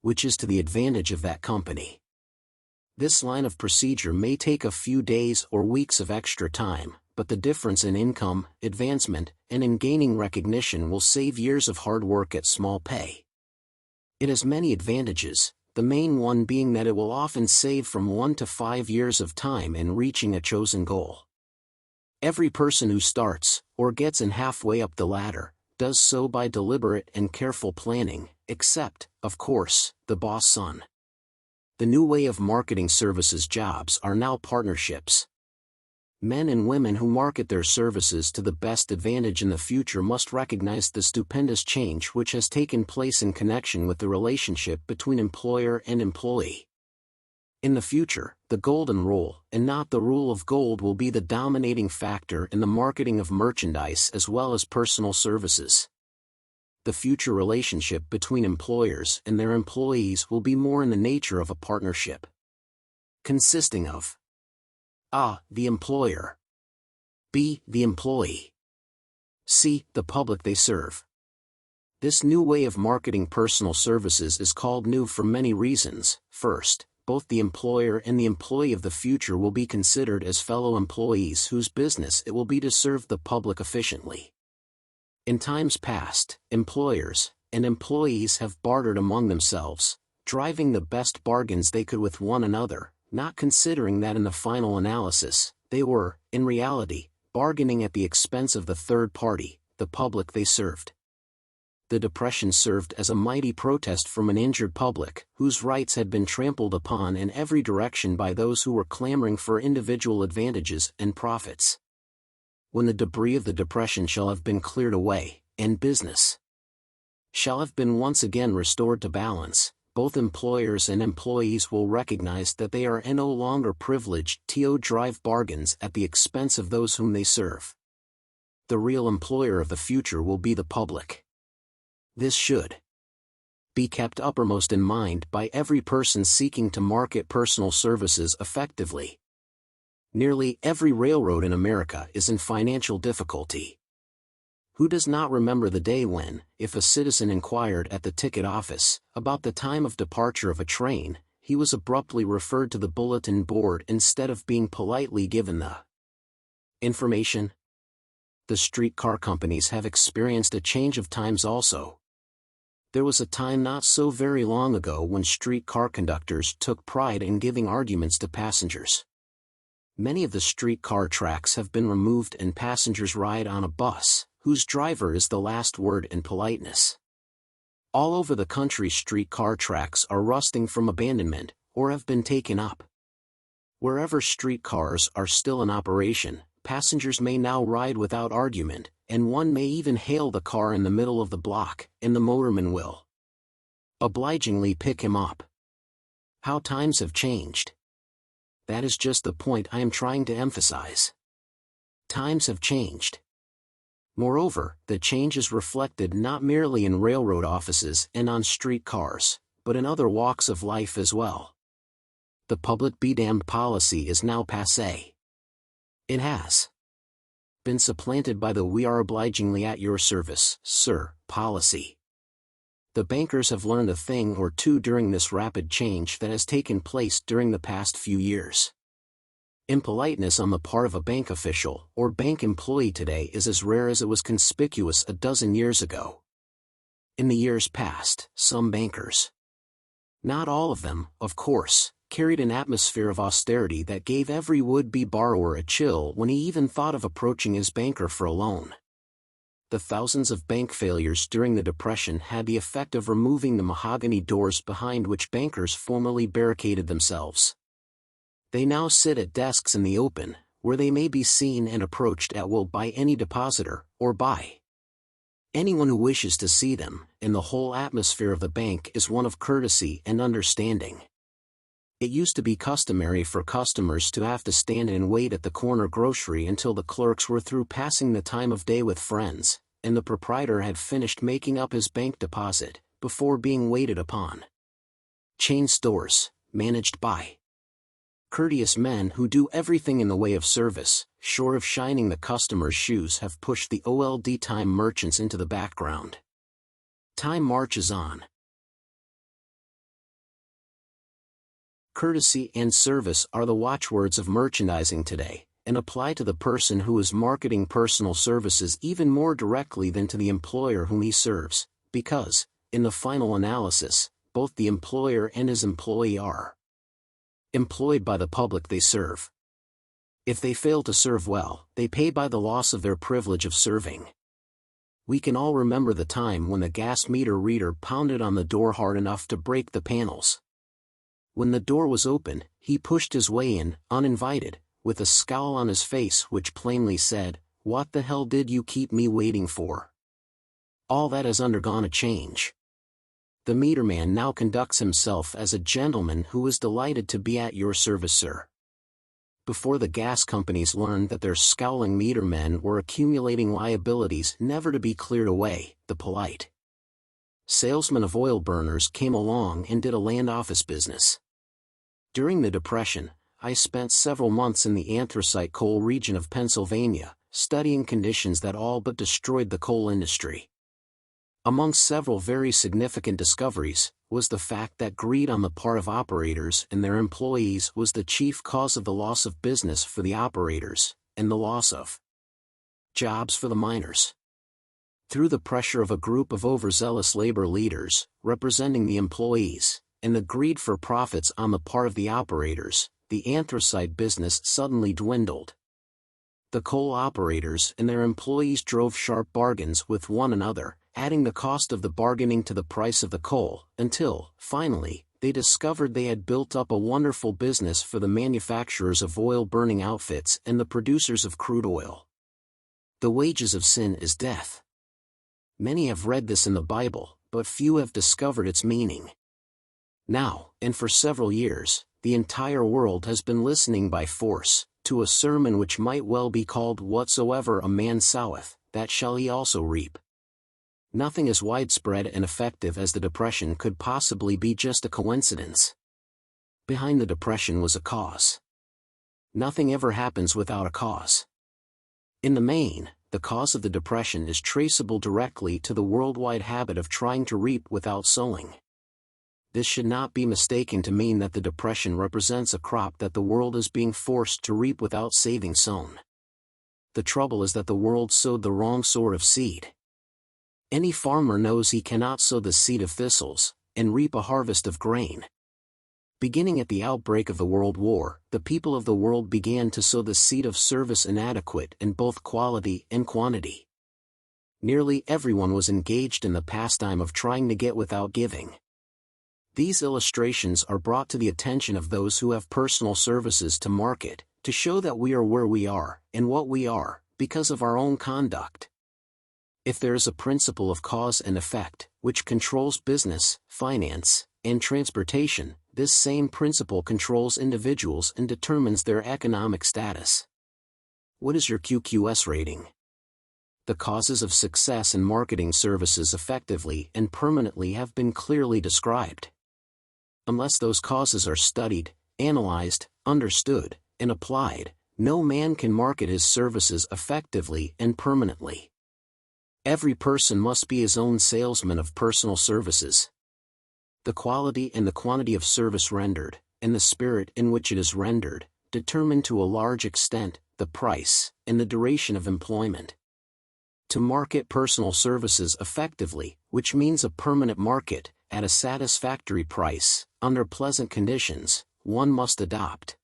which is to the advantage of that company. This line of procedure may take a few days or weeks of extra time, but the difference in income, advancement, and in gaining recognition will save years of hard work at small pay. It has many advantages, the main one being that it will often save from 1 to 5 years of time in reaching a chosen goal. Every person who starts, or gets in halfway up the ladder, does so by deliberate and careful planning, except, of course, the boss son. The new way of marketing services jobs are now partnerships. Men and women who market their services to the best advantage in the future must recognize the stupendous change which has taken place in connection with the relationship between employer and employee. In the future, the golden rule, and not the rule of gold, will be the dominating factor in the marketing of merchandise as well as personal services. The future relationship between employers and their employees will be more in the nature of a partnership, consisting of A. The employer, B. The employee, C. The public they serve. This new way of marketing personal services is called new for many reasons. First, both the employer and the employee of the future will be considered as fellow employees whose business it will be to serve the public efficiently. In times past, employers and employees have bartered among themselves, driving the best bargains they could with one another, not considering that in the final analysis, they were, in reality, bargaining at the expense of the third party, the public they served. The Depression served as a mighty protest from an injured public, whose rights had been trampled upon in every direction by those who were clamoring for individual advantages and profits. When the debris of the Depression shall have been cleared away, and business shall have been once again restored to balance, both employers and employees will recognize that they are no longer privileged to drive bargains at the expense of those whom they serve. The real employer of the future will be the public. This should be kept uppermost in mind by every person seeking to market personal services effectively. Nearly every railroad in America is in financial difficulty. Who does not remember the day when, if a citizen inquired at the ticket office about the time of departure of a train, he was abruptly referred to the bulletin board instead of being politely given the information? The streetcar companies have experienced a change of times also. There was a time not so very long ago when streetcar conductors took pride in giving arguments to passengers. Many of the streetcar tracks have been removed and passengers ride on a bus, whose driver is the last word in politeness. All over the country streetcar tracks are rusting from abandonment, or have been taken up. Wherever streetcars are still in operation, passengers may now ride without argument, and one may even hail the car in the middle of the block, and the motorman will obligingly pick him up. How times have changed. That is just the point I am trying to emphasize. Times have changed. Moreover, the change is reflected not merely in railroad offices and on streetcars, but in other walks of life as well. The public be damned policy is now passé. It has been supplanted by the we are obligingly at your service, sir, policy. The bankers have learned a thing or two during this rapid change that has taken place during the past few years. Impoliteness on the part of a bank official or bank employee today is as rare as it was conspicuous a dozen years ago. In the years past, some bankers, not all of them, of course, carried an atmosphere of austerity that gave every would-be borrower a chill when he even thought of approaching his banker for a loan. The thousands of bank failures during the Depression had the effect of removing the mahogany doors behind which bankers formerly barricaded themselves. They now sit at desks in the open, where they may be seen and approached at will by any depositor, or by anyone who wishes to see them, and the whole atmosphere of the bank is one of courtesy and understanding. It used to be customary for customers to have to stand and wait at the corner grocery until the clerks were through passing the time of day with friends, and the proprietor had finished making up his bank deposit, before being waited upon. Chain stores, managed by courteous men who do everything in the way of service, short of shining the customer's shoes, have pushed the old time merchants into the background. Time marches on. Courtesy and service are the watchwords of merchandising today, and apply to the person who is marketing personal services even more directly than to the employer whom he serves, because, in the final analysis, both the employer and his employee are employed by the public they serve. If they fail to serve well, they pay by the loss of their privilege of serving. We can all remember the time when the gas meter reader pounded on the door hard enough to break the panels. When the door was open, he pushed his way in, uninvited, with a scowl on his face which plainly said, "What the hell did you keep me waiting for?" All that has undergone a change. The meterman now conducts himself as a gentleman who is delighted to be at your service, sir. Before the gas companies learned that their scowling metermen were accumulating liabilities never to be cleared away, the polite salesman of oil burners came along and did a land office business. During the Depression, I spent several months in the anthracite coal region of Pennsylvania, studying conditions that all but destroyed the coal industry. Among several very significant discoveries, was the fact that greed on the part of operators and their employees was the chief cause of the loss of business for the operators, and the loss of jobs for the miners. Through the pressure of a group of overzealous labor leaders, representing the employees, and the greed for profits on the part of the operators, the anthracite business suddenly dwindled. The coal operators and their employees drove sharp bargains with one another, adding the cost of the bargaining to the price of the coal, until, finally, they discovered they had built up a wonderful business for the manufacturers of oil-burning outfits and the producers of crude oil. The wages of sin is death. Many have read this in the Bible, but few have discovered its meaning. Now, and for several years, the entire world has been listening by force to a sermon which might well be called "Whatsoever a man soweth, that shall he also reap." Nothing as widespread and effective as the Depression could possibly be just a coincidence. Behind the Depression was a cause. Nothing ever happens without a cause. In the main, the cause of the Depression is traceable directly to the worldwide habit of trying to reap without sowing. This should not be mistaken to mean that the Depression represents a crop that the world is being forced to reap without saving sown. The trouble is that the world sowed the wrong sort of seed. Any farmer knows he cannot sow the seed of thistles and reap a harvest of grain. Beginning at the outbreak of the World War, the people of the world began to sow the seed of service inadequate in both quality and quantity. Nearly everyone was engaged in the pastime of trying to get without giving. These illustrations are brought to the attention of those who have personal services to market, to show that we are where we are, and what we are, because of our own conduct. If there is a principle of cause and effect, which controls business, finance, and transportation, this same principle controls individuals and determines their economic status. What is your QQS rating? The causes of success in marketing services effectively and permanently have been clearly described. Unless those causes are studied, analyzed, understood, and applied, no man can market his services effectively and permanently. Every person must be his own salesman of personal services. The quality and the quantity of service rendered, and the spirit in which it is rendered, determine to a large extent the price and the duration of employment. To market personal services effectively, which means a permanent market, at a satisfactory price, under pleasant conditions, one must adopt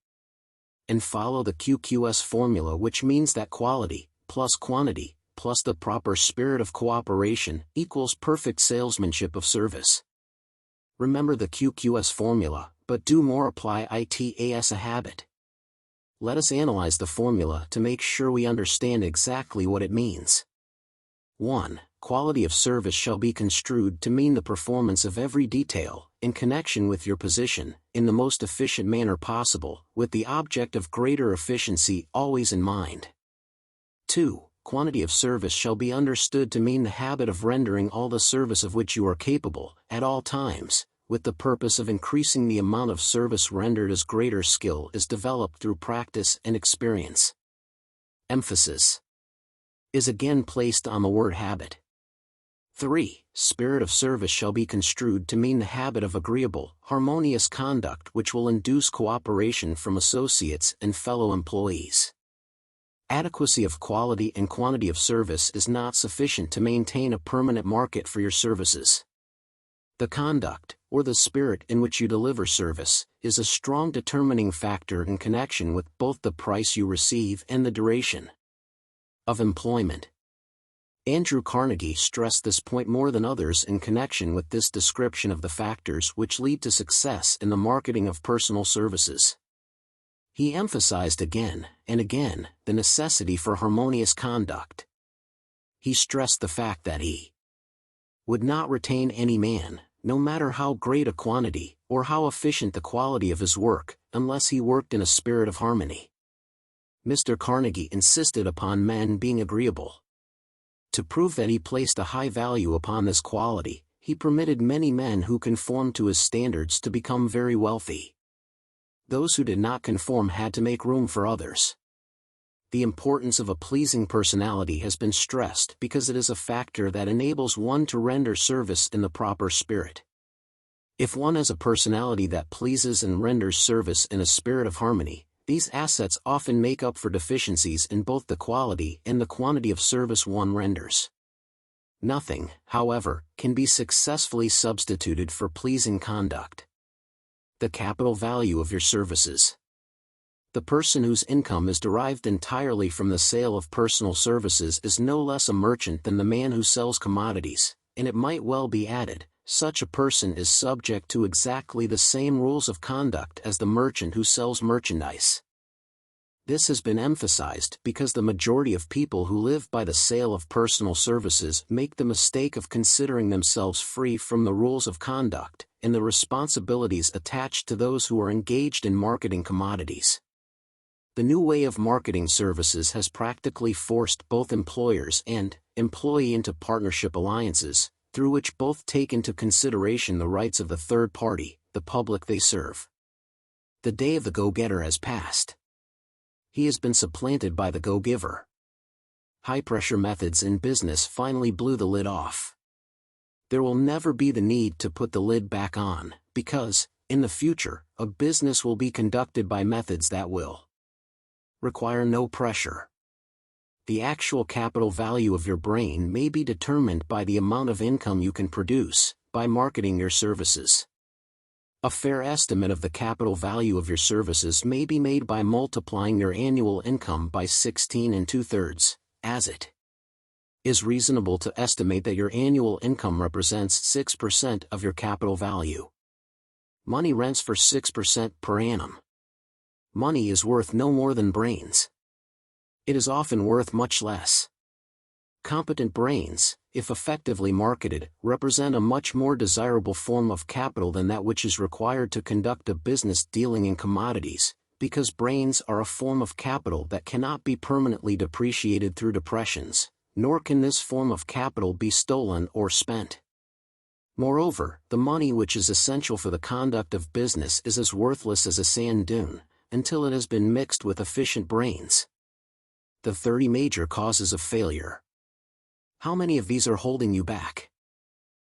and follow the QQS formula, which means that quality, plus quantity, plus the proper spirit of cooperation, equals perfect salesmanship of service. Remember the QQS formula, but do more. Apply it as a habit. Let us analyze the formula to make sure we understand exactly what it means. 1. Quality of service shall be construed to mean the performance of every detail, in connection with your position, in the most efficient manner possible, with the object of greater efficiency always in mind. 2. Quantity of service shall be understood to mean the habit of rendering all the service of which you are capable, at all times, with the purpose of increasing the amount of service rendered as greater skill is developed through practice and experience. Emphasis is again placed on the word habit. 3. Spirit of service shall be construed to mean the habit of agreeable, harmonious conduct which will induce cooperation from associates and fellow employees. Adequacy of quality and quantity of service is not sufficient to maintain a permanent market for your services. The conduct, or the spirit in which you deliver service, is a strong determining factor in connection with both the price you receive and the duration of employment. Andrew Carnegie stressed this point more than others in connection with this description of the factors which lead to success in the marketing of personal services. He emphasized again and again the necessity for harmonious conduct. He stressed the fact that he would not retain any man, no matter how great a quantity or how efficient the quality of his work, unless he worked in a spirit of harmony. Mr. Carnegie insisted upon men being agreeable. To prove that he placed a high value upon this quality, he permitted many men who conformed to his standards to become very wealthy. Those who did not conform had to make room for others. The importance of a pleasing personality has been stressed because it is a factor that enables one to render service in the proper spirit. If one has a personality that pleases and renders service in a spirit of harmony, these assets often make up for deficiencies in both the quality and the quantity of service one renders. Nothing, however, can be successfully substituted for pleasing conduct. The capital value of your services. The person whose income is derived entirely from the sale of personal services is no less a merchant than the man who sells commodities, and it might well be added, such a person is subject to exactly the same rules of conduct as the merchant who sells merchandise. This has been emphasized because the majority of people who live by the sale of personal services make the mistake of considering themselves free from the rules of conduct and the responsibilities attached to those who are engaged in marketing commodities. The new way of marketing services has practically forced both employers and employee into partnership alliances, through which both take into consideration the rights of the third party, the public they serve. The day of the go-getter has passed. He has been supplanted by the go-giver. High-pressure methods in business finally blew the lid off. There will never be the need to put the lid back on, because, in the future, a business will be conducted by methods that will require no pressure. The actual capital value of your brain may be determined by the amount of income you can produce by marketing your services. A fair estimate of the capital value of your services may be made by multiplying your annual income by 16 2/3, as it is reasonable to estimate that your annual income represents 6% of your capital value. Money rents for 6% per annum. Money is worth no more than brains. It is often worth much less. Competent brains, if effectively marketed, represent a much more desirable form of capital than that which is required to conduct a business dealing in commodities, because brains are a form of capital that cannot be permanently depreciated through depressions, nor can this form of capital be stolen or spent. Moreover, the money which is essential for the conduct of business is as worthless as a sand dune, until it has been mixed with efficient brains. The 30 major causes of failure. How many of these are holding you back?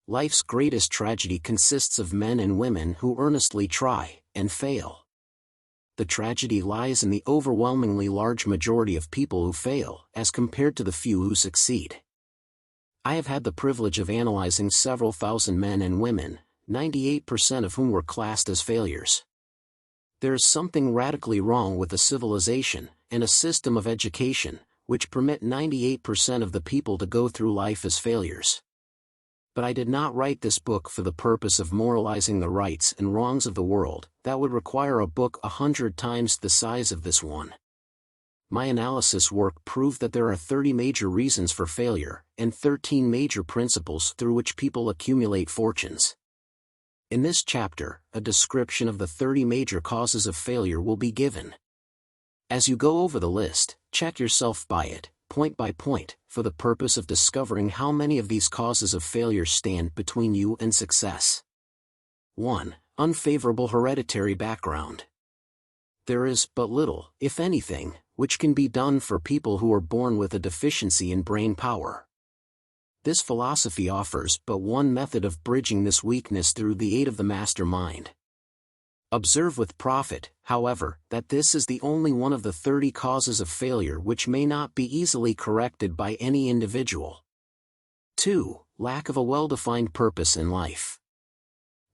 Life's greatest tragedy consists of men and women who earnestly try and fail. The tragedy lies in the overwhelmingly large majority of people who fail, as compared to the few who succeed. I have had the privilege of analyzing several thousand men and women, 98% of whom were classed as failures. There is something radically wrong with a civilization and a system of education which permit 98% of the people to go through life as failures. But I did not write this book for the purpose of moralizing the rights and wrongs of the world. That would require a book 100 times the size of this one. My analysis work proved that there are 30 major reasons for failure, and 13 major principles through which people accumulate fortunes. In this chapter, a description of the 30 major causes of failure will be given. As you go over the list, check yourself by it, point by point, for the purpose of discovering how many of these causes of failure stand between you and success. 1. Unfavorable hereditary background. There is but little, if anything, which can be done for people who are born with a deficiency in brain power. This philosophy offers but one method of bridging this weakness through the aid of the mastermind. Observe with profit, however, that this is the only one of the 30 causes of failure which may not be easily corrected by any individual. 2. Lack of a well-defined purpose in life.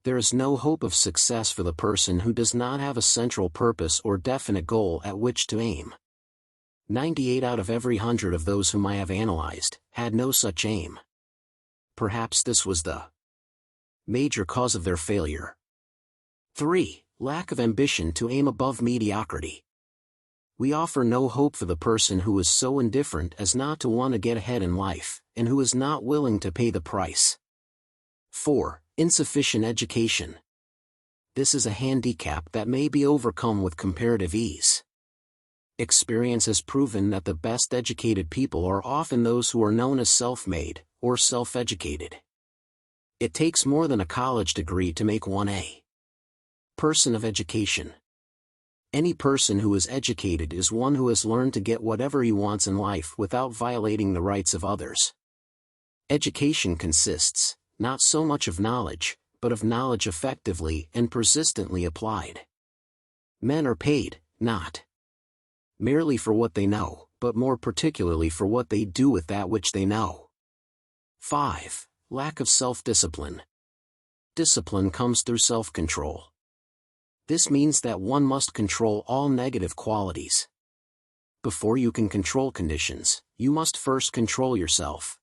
There is no hope of success for the person who does not have a central purpose or definite goal at which to aim. 98 out of every 100 of those whom I have analyzed had no such aim. Perhaps this was the major cause of their failure. 3. Lack of ambition to aim above mediocrity. We offer no hope for the person who is so indifferent as not to want to get ahead in life, and who is not willing to pay the price. 4. Insufficient education. This is a handicap that may be overcome with comparative ease. Experience has proven that the best educated people are often those who are known as self-made, or self-educated. It takes more than a college degree to make one a person of education. Any person who is educated is one who has learned to get whatever he wants in life without violating the rights of others. Education consists, not so much of knowledge, but of knowledge effectively and persistently applied. Men are paid, not merely for what they know, but more particularly for what they do with that which they know. 5. Lack of self-discipline. Discipline comes through self-control. This means that one must control all negative qualities. Before you can control conditions, you must first control yourself.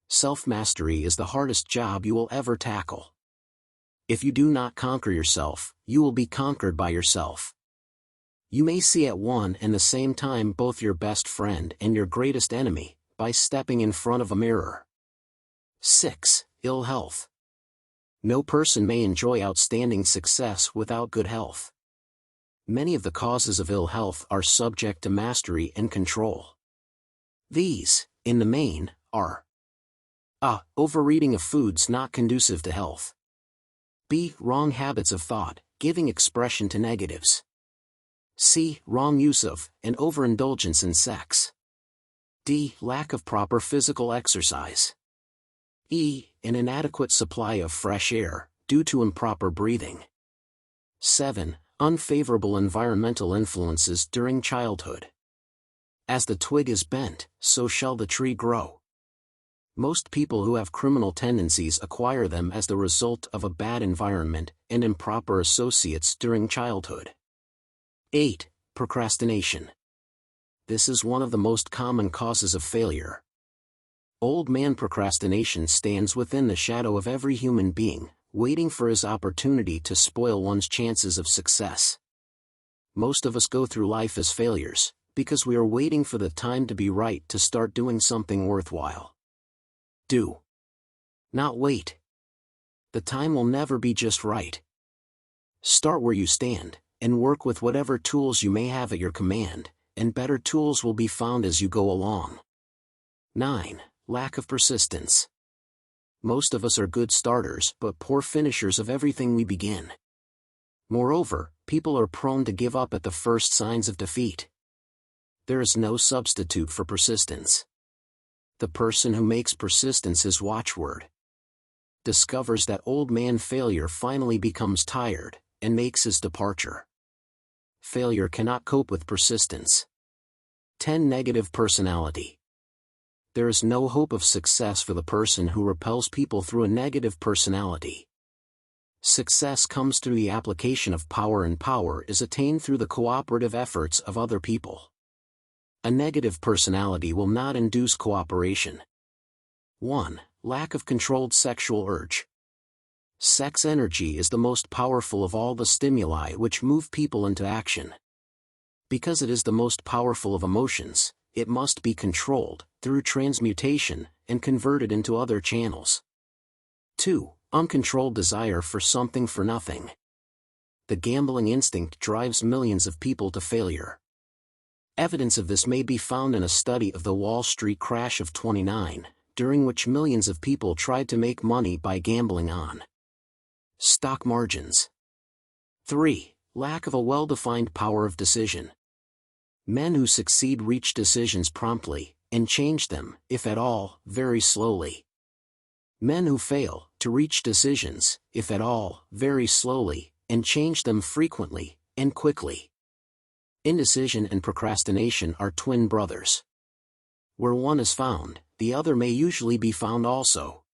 Self-mastery is the hardest job you will ever tackle. If you do not conquer yourself, you will be conquered by yourself. You may see at one and the same time both your best friend and your greatest enemy, by stepping in front of a mirror. 6. Ill health. No person may enjoy outstanding success without good health. Many of the causes of ill health are subject to mastery and control. These, in the main, are a. Overeating of foods not conducive to health. B. Wrong habits of thought, giving expression to negatives. C. Wrong use of, and overindulgence in sex. D. Lack of proper physical exercise. E. An inadequate supply of fresh air, due to improper breathing. 7. Unfavorable environmental influences during childhood. As the twig is bent, so shall the tree grow. Most people who have criminal tendencies acquire them as the result of a bad environment and improper associates during childhood. 8. Procrastination. This is one of the most common causes of failure. Old man procrastination stands within the shadow of every human being, waiting for his opportunity to spoil one's chances of success. Most of us go through life as failures, because we are waiting for the time to be right to start doing something worthwhile. Do not wait. The time will never be just right. Start where you stand, and work with whatever tools you may have at your command, and better tools will be found as you go along. 9. Lack of persistence. Most of us are good starters but poor finishers of everything we begin. Moreover, people are prone to give up at the first signs of defeat. There is no substitute for persistence. The person who makes persistence his watchword discovers that old man failure finally becomes tired, and makes his departure. Failure cannot cope with persistence. 10. Negative personality. There is no hope of success for the person who repels people through a negative personality. Success comes through the application of power, and power is attained through the cooperative efforts of other people. A negative personality will not induce cooperation. 1. Lack of controlled sexual urge. Sex energy is the most powerful of all the stimuli which move people into action. Because it is the most powerful of emotions, it must be controlled, through transmutation, and converted into other channels. 2. Uncontrolled desire for something for nothing. The gambling instinct drives millions of people to failure. Evidence of this may be found in a study of the Wall Street crash of '29, during which millions of people tried to make money by gambling on stock margins. 3. Lack of a well-defined power of decision. Men who succeed reach decisions promptly, and change them, if at all, very slowly. Men who fail to reach decisions, if at all, very slowly, and change them frequently, and quickly. Indecision and procrastination are twin brothers. Where one is found, the other may usually be found also.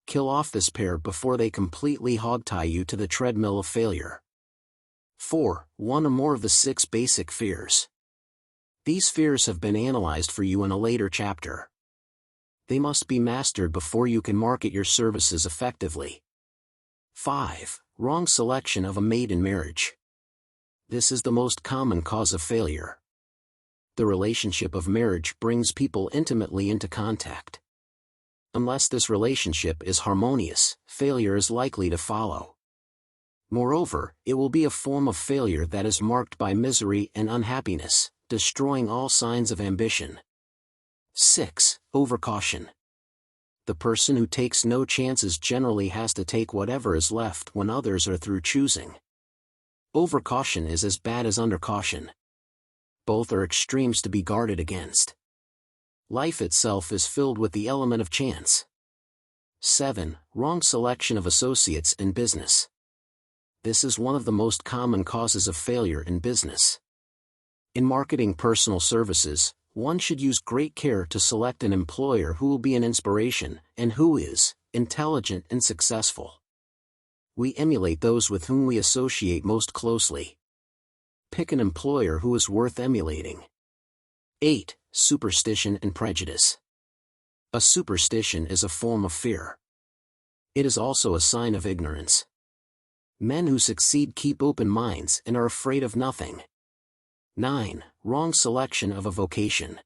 Kill off this pair before they completely hogtie you to the treadmill of failure. 4. One or more of the 6 basic fears. These fears have been analyzed for you in a later chapter. They must be mastered before you can market your services effectively. 5. Wrong selection of a mate in marriage. This is the most common cause of failure. The relationship of marriage brings people intimately into contact. Unless this relationship is harmonious, failure is likely to follow. Moreover, it will be a form of failure that is marked by misery and unhappiness, destroying all signs of ambition. 6. Overcaution. The person who takes no chances generally has to take whatever is left when others are through choosing. Overcaution is as bad as undercaution. Both are extremes to be guarded against. Life itself is filled with the element of chance. 7. Wrong selection of associates in business. This is one of the most common causes of failure in business. In marketing personal services, one should use great care to select an employer who will be an inspiration, and who is intelligent and successful. We emulate those with whom we associate most closely. Pick an employer who is worth emulating. 8. Superstition and prejudice. A superstition is a form of fear. It is also a sign of ignorance. Men who succeed keep open minds and are afraid of nothing. 9. Wrong selection of a vocation.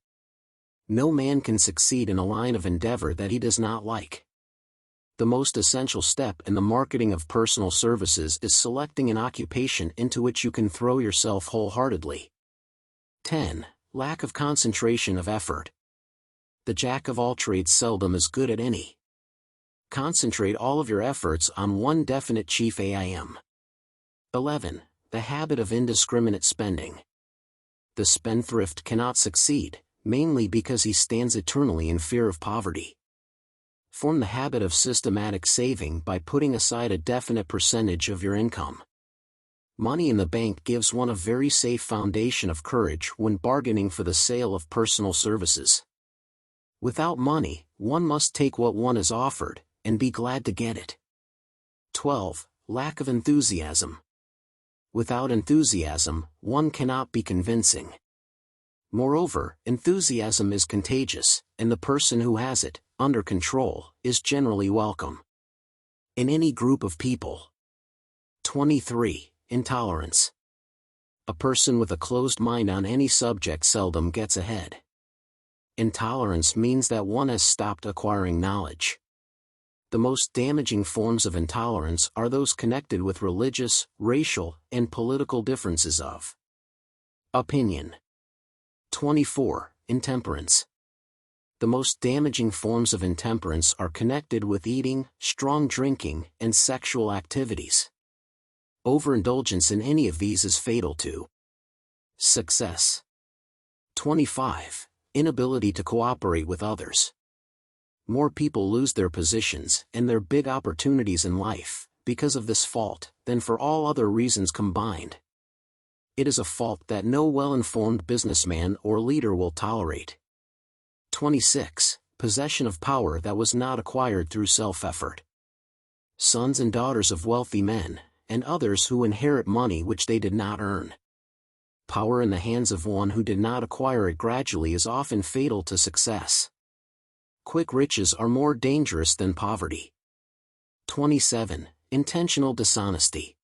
No man can succeed in a line of endeavor that he does not like. The most essential step in the marketing of personal services is selecting an occupation into which you can throw yourself wholeheartedly. 10. Lack of concentration of effort. The jack of all trades seldom is good at any. Concentrate all of your efforts on one definite chief aim. 11. The habit of indiscriminate spending. The spendthrift cannot succeed, mainly because he stands eternally in fear of poverty. Form the habit of systematic saving by putting aside a definite percentage of your income. Money in the bank gives one a very safe foundation of courage when bargaining for the sale of personal services. Without money, one must take what one is offered, and be glad to get it. 12. Lack of enthusiasm. Without enthusiasm, one cannot be convincing. Moreover, enthusiasm is contagious, and the person who has it, under control, is generally welcome in any group of people. 23. Intolerance. A person with a closed mind on any subject seldom gets ahead. Intolerance means that one has stopped acquiring knowledge. The most damaging forms of intolerance are those connected with religious, racial, and political differences of opinion. 24. Intemperance. The most damaging forms of intemperance are connected with eating, strong drinking, and sexual activities. Overindulgence in any of these is fatal to success. 25. Inability to cooperate with others. More people lose their positions and their big opportunities in life, because of this fault, than for all other reasons combined. It is a fault that no well-informed businessman or leader will tolerate. 26. Possession of power that was not acquired through self-effort. Sons and daughters of wealthy men, and others who inherit money which they did not earn. Power in the hands of one who did not acquire it gradually is often fatal to success. Quick riches are more dangerous than poverty. 27. Intentional dishonesty.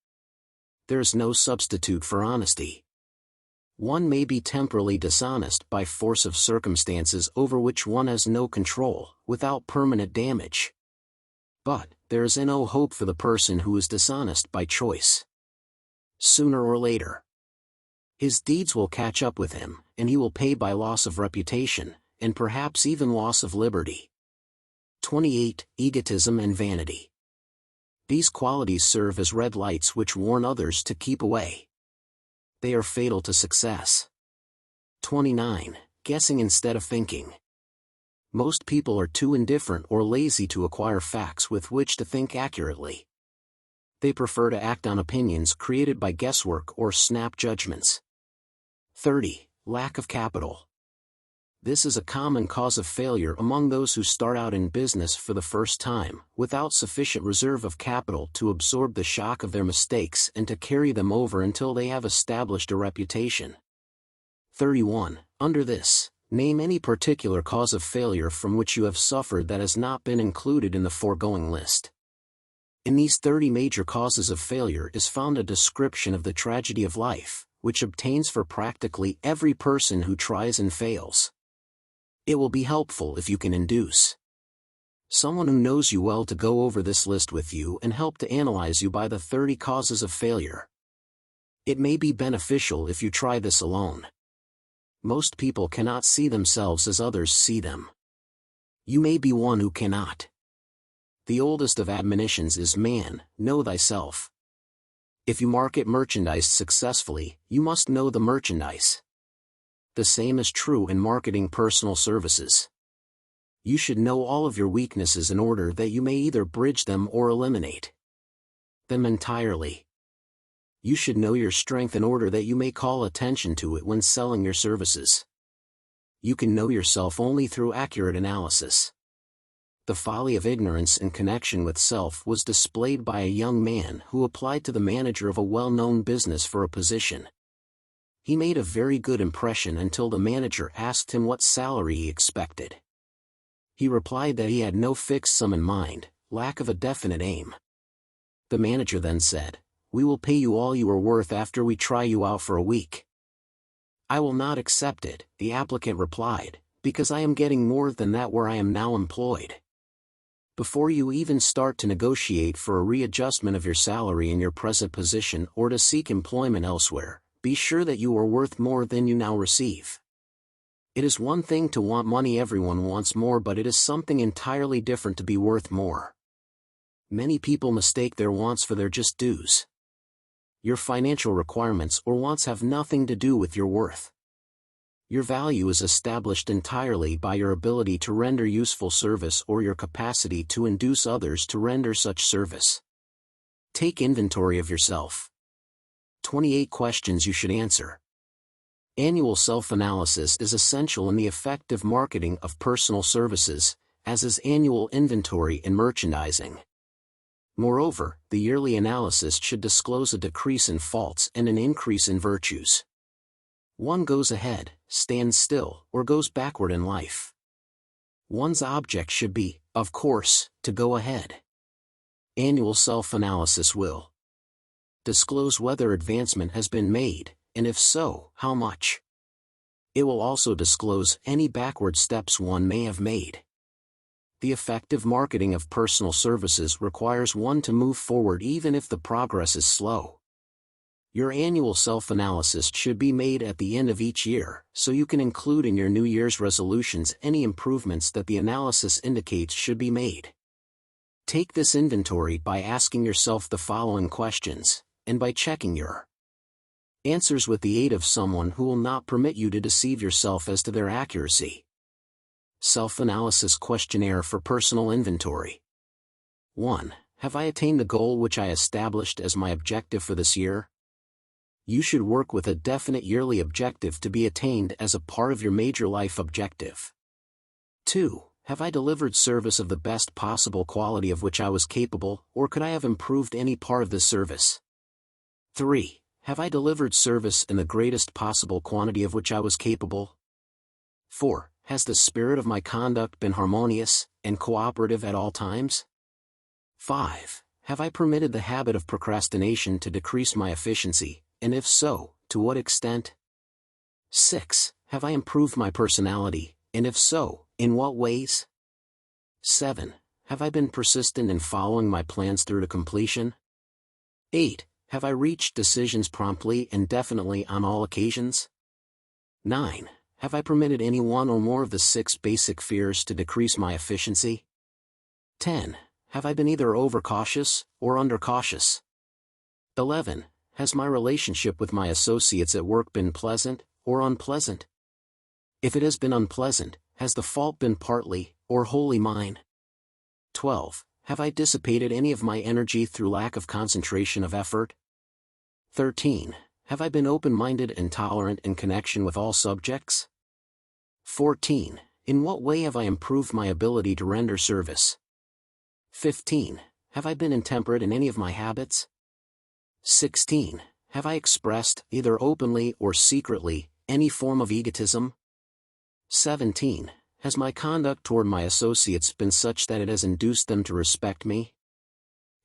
There is no substitute for honesty. One may be temporarily dishonest by force of circumstances over which one has no control, without permanent damage. But there is no hope for the person who is dishonest by choice. Sooner or later, his deeds will catch up with him, and he will pay by loss of reputation, and perhaps even loss of liberty. 28. Egotism and vanity. These qualities serve as red lights which warn others to keep away. They are fatal to success. 29. Guessing instead of thinking. Most people are too indifferent or lazy to acquire facts with which to think accurately. They prefer to act on opinions created by guesswork or snap judgments. 30. Lack of capital. This is a common cause of failure among those who start out in business for the first time, without sufficient reserve of capital to absorb the shock of their mistakes and to carry them over until they have established a reputation. 31. Under this, name any particular cause of failure from which you have suffered that has not been included in the foregoing list. In these 30 major causes of failure is found a description of the tragedy of life, which obtains for practically every person who tries and fails. It will be helpful if you can induce someone who knows you well to go over this list with you and help to analyze you by the 30 causes of failure. It may be beneficial if you try this alone. Most people cannot see themselves as others see them. You may be one who cannot. The oldest of admonitions is, man, know thyself. If you market merchandise successfully, you must know the merchandise. The same is true in marketing personal services. You should know all of your weaknesses in order that you may either bridge them or eliminate them entirely. You should know your strength in order that you may call attention to it when selling your services. You can know yourself only through accurate analysis. The folly of ignorance in connection with self was displayed by a young man who applied to the manager of a well-known business for a position. He made a very good impression until the manager asked him what salary he expected. He replied that he had no fixed sum in mind, lack of a definite aim. The manager then said, "We will pay you all you are worth after we try you out for a week." "I will not accept it," the applicant replied, "because I am getting more than that where I am now employed." Before you even start to negotiate for a readjustment of your salary in your present position or to seek employment elsewhere, be sure that you are worth more than you now receive. It is one thing to want money, everyone wants more, but it is something entirely different to be worth more. Many people mistake their wants for their just dues. Your financial requirements or wants have nothing to do with your worth. Your value is established entirely by your ability to render useful service or your capacity to induce others to render such service. Take inventory of yourself. 28 questions you should answer. Annual self-analysis is essential in the effective marketing of personal services, as is annual inventory in merchandising. Moreover, the yearly analysis should disclose a decrease in faults and an increase in virtues. One goes ahead, stands still, or goes backward in life. One's object should be, of course, to go ahead. Annual self-analysis will disclose whether advancement has been made, and if so, how much. It will also disclose any backward steps one may have made. The effective marketing of personal services requires one to move forward even if the progress is slow. Your annual self-analysis should be made at the end of each year, so you can include in your New Year's resolutions any improvements that the analysis indicates should be made. Take this inventory by asking yourself the following questions, and by checking your answers with the aid of someone who will not permit you to deceive yourself as to their accuracy. Self-analysis questionnaire for personal inventory. 1. Have I attained the goal which I established as my objective for this year? You should work with a definite yearly objective to be attained as a part of your major life objective. 2. Have I delivered service of the best possible quality of which I was capable, or could I have improved any part of this service? 3. Have I delivered service in the greatest possible quantity of which I was capable? 4. Has the spirit of my conduct been harmonious and cooperative at all times? 5. Have I permitted the habit of procrastination to decrease my efficiency, and if so, to what extent? 6. Have I improved my personality, and if so, in what ways? 7. Have I been persistent in following my plans through to completion? 8. Have I reached decisions promptly and definitely on all occasions? 9. Have I permitted any one or more of the 6 basic fears to decrease my efficiency? 10. Have I been either overcautious or undercautious? 11. Has my relationship with my associates at work been pleasant or unpleasant? If it has been unpleasant, has the fault been partly or wholly mine? 12. Have I dissipated any of my energy through lack of concentration of effort? 13. Have I been open-minded and tolerant in connection with all subjects? 14. In what way have I improved my ability to render service? 15. Have I been intemperate in any of my habits? 16. Have I expressed, either openly or secretly, any form of egotism? 17. Has my conduct toward my associates been such that it has induced them to respect me?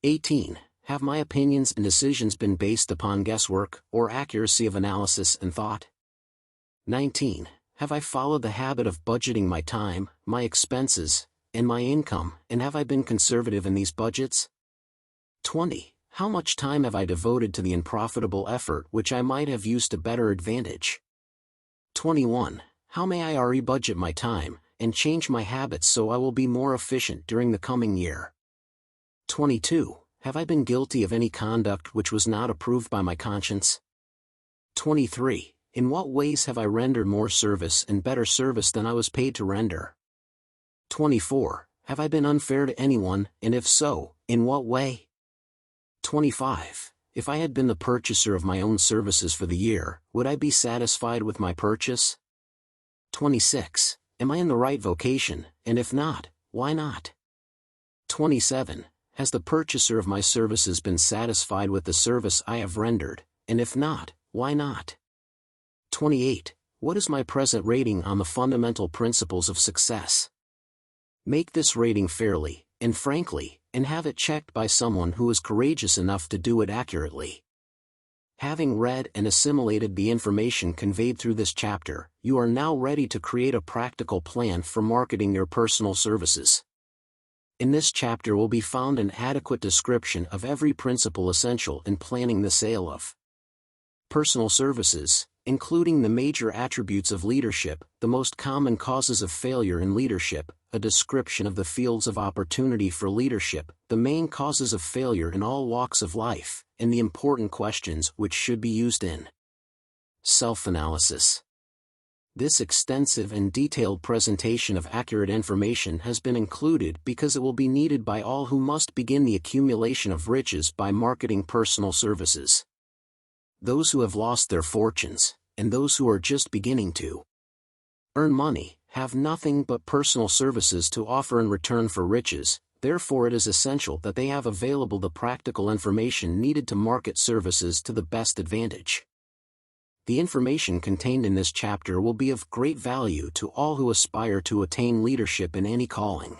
18. Have my opinions and decisions been based upon guesswork or accuracy of analysis and thought? 19. Have I followed the habit of budgeting my time, my expenses, and my income, and have I been conservative in these budgets? 20. How much time have I devoted to the unprofitable effort which I might have used to better advantage? 21. How may I rebudget my time, and change my habits so I will be more efficient during the coming year? 22. Have I been guilty of any conduct which was not approved by my conscience? 23. In what ways have I rendered more service and better service than I was paid to render? 24. Have I been unfair to anyone, and if so, in what way? 25. If I had been the purchaser of my own services for the year, would I be satisfied with my purchase? 26. Am I in the right vocation, and if not, why not? 27. Has the purchaser of my services been satisfied with the service I have rendered, and if not, why not? 28. What is my present rating on the fundamental principles of success? Make this rating fairly, and frankly, and have it checked by someone who is courageous enough to do it accurately. Having read and assimilated the information conveyed through this chapter, you are now ready to create a practical plan for marketing your personal services. In this chapter will be found an adequate description of every principle essential in planning the sale of personal services, including the major attributes of leadership, the most common causes of failure in leadership, a description of the fields of opportunity for leadership, the main causes of failure in all walks of life, and the important questions which should be used in self-analysis. This extensive and detailed presentation of accurate information has been included because it will be needed by all who must begin the accumulation of riches by marketing personal services. Those who have lost their fortunes, and those who are just beginning to earn money, have nothing but personal services to offer in return for riches. Therefore it is essential that they have available the practical information needed to market services to the best advantage. The information contained in this chapter will be of great value to all who aspire to attain leadership in any calling.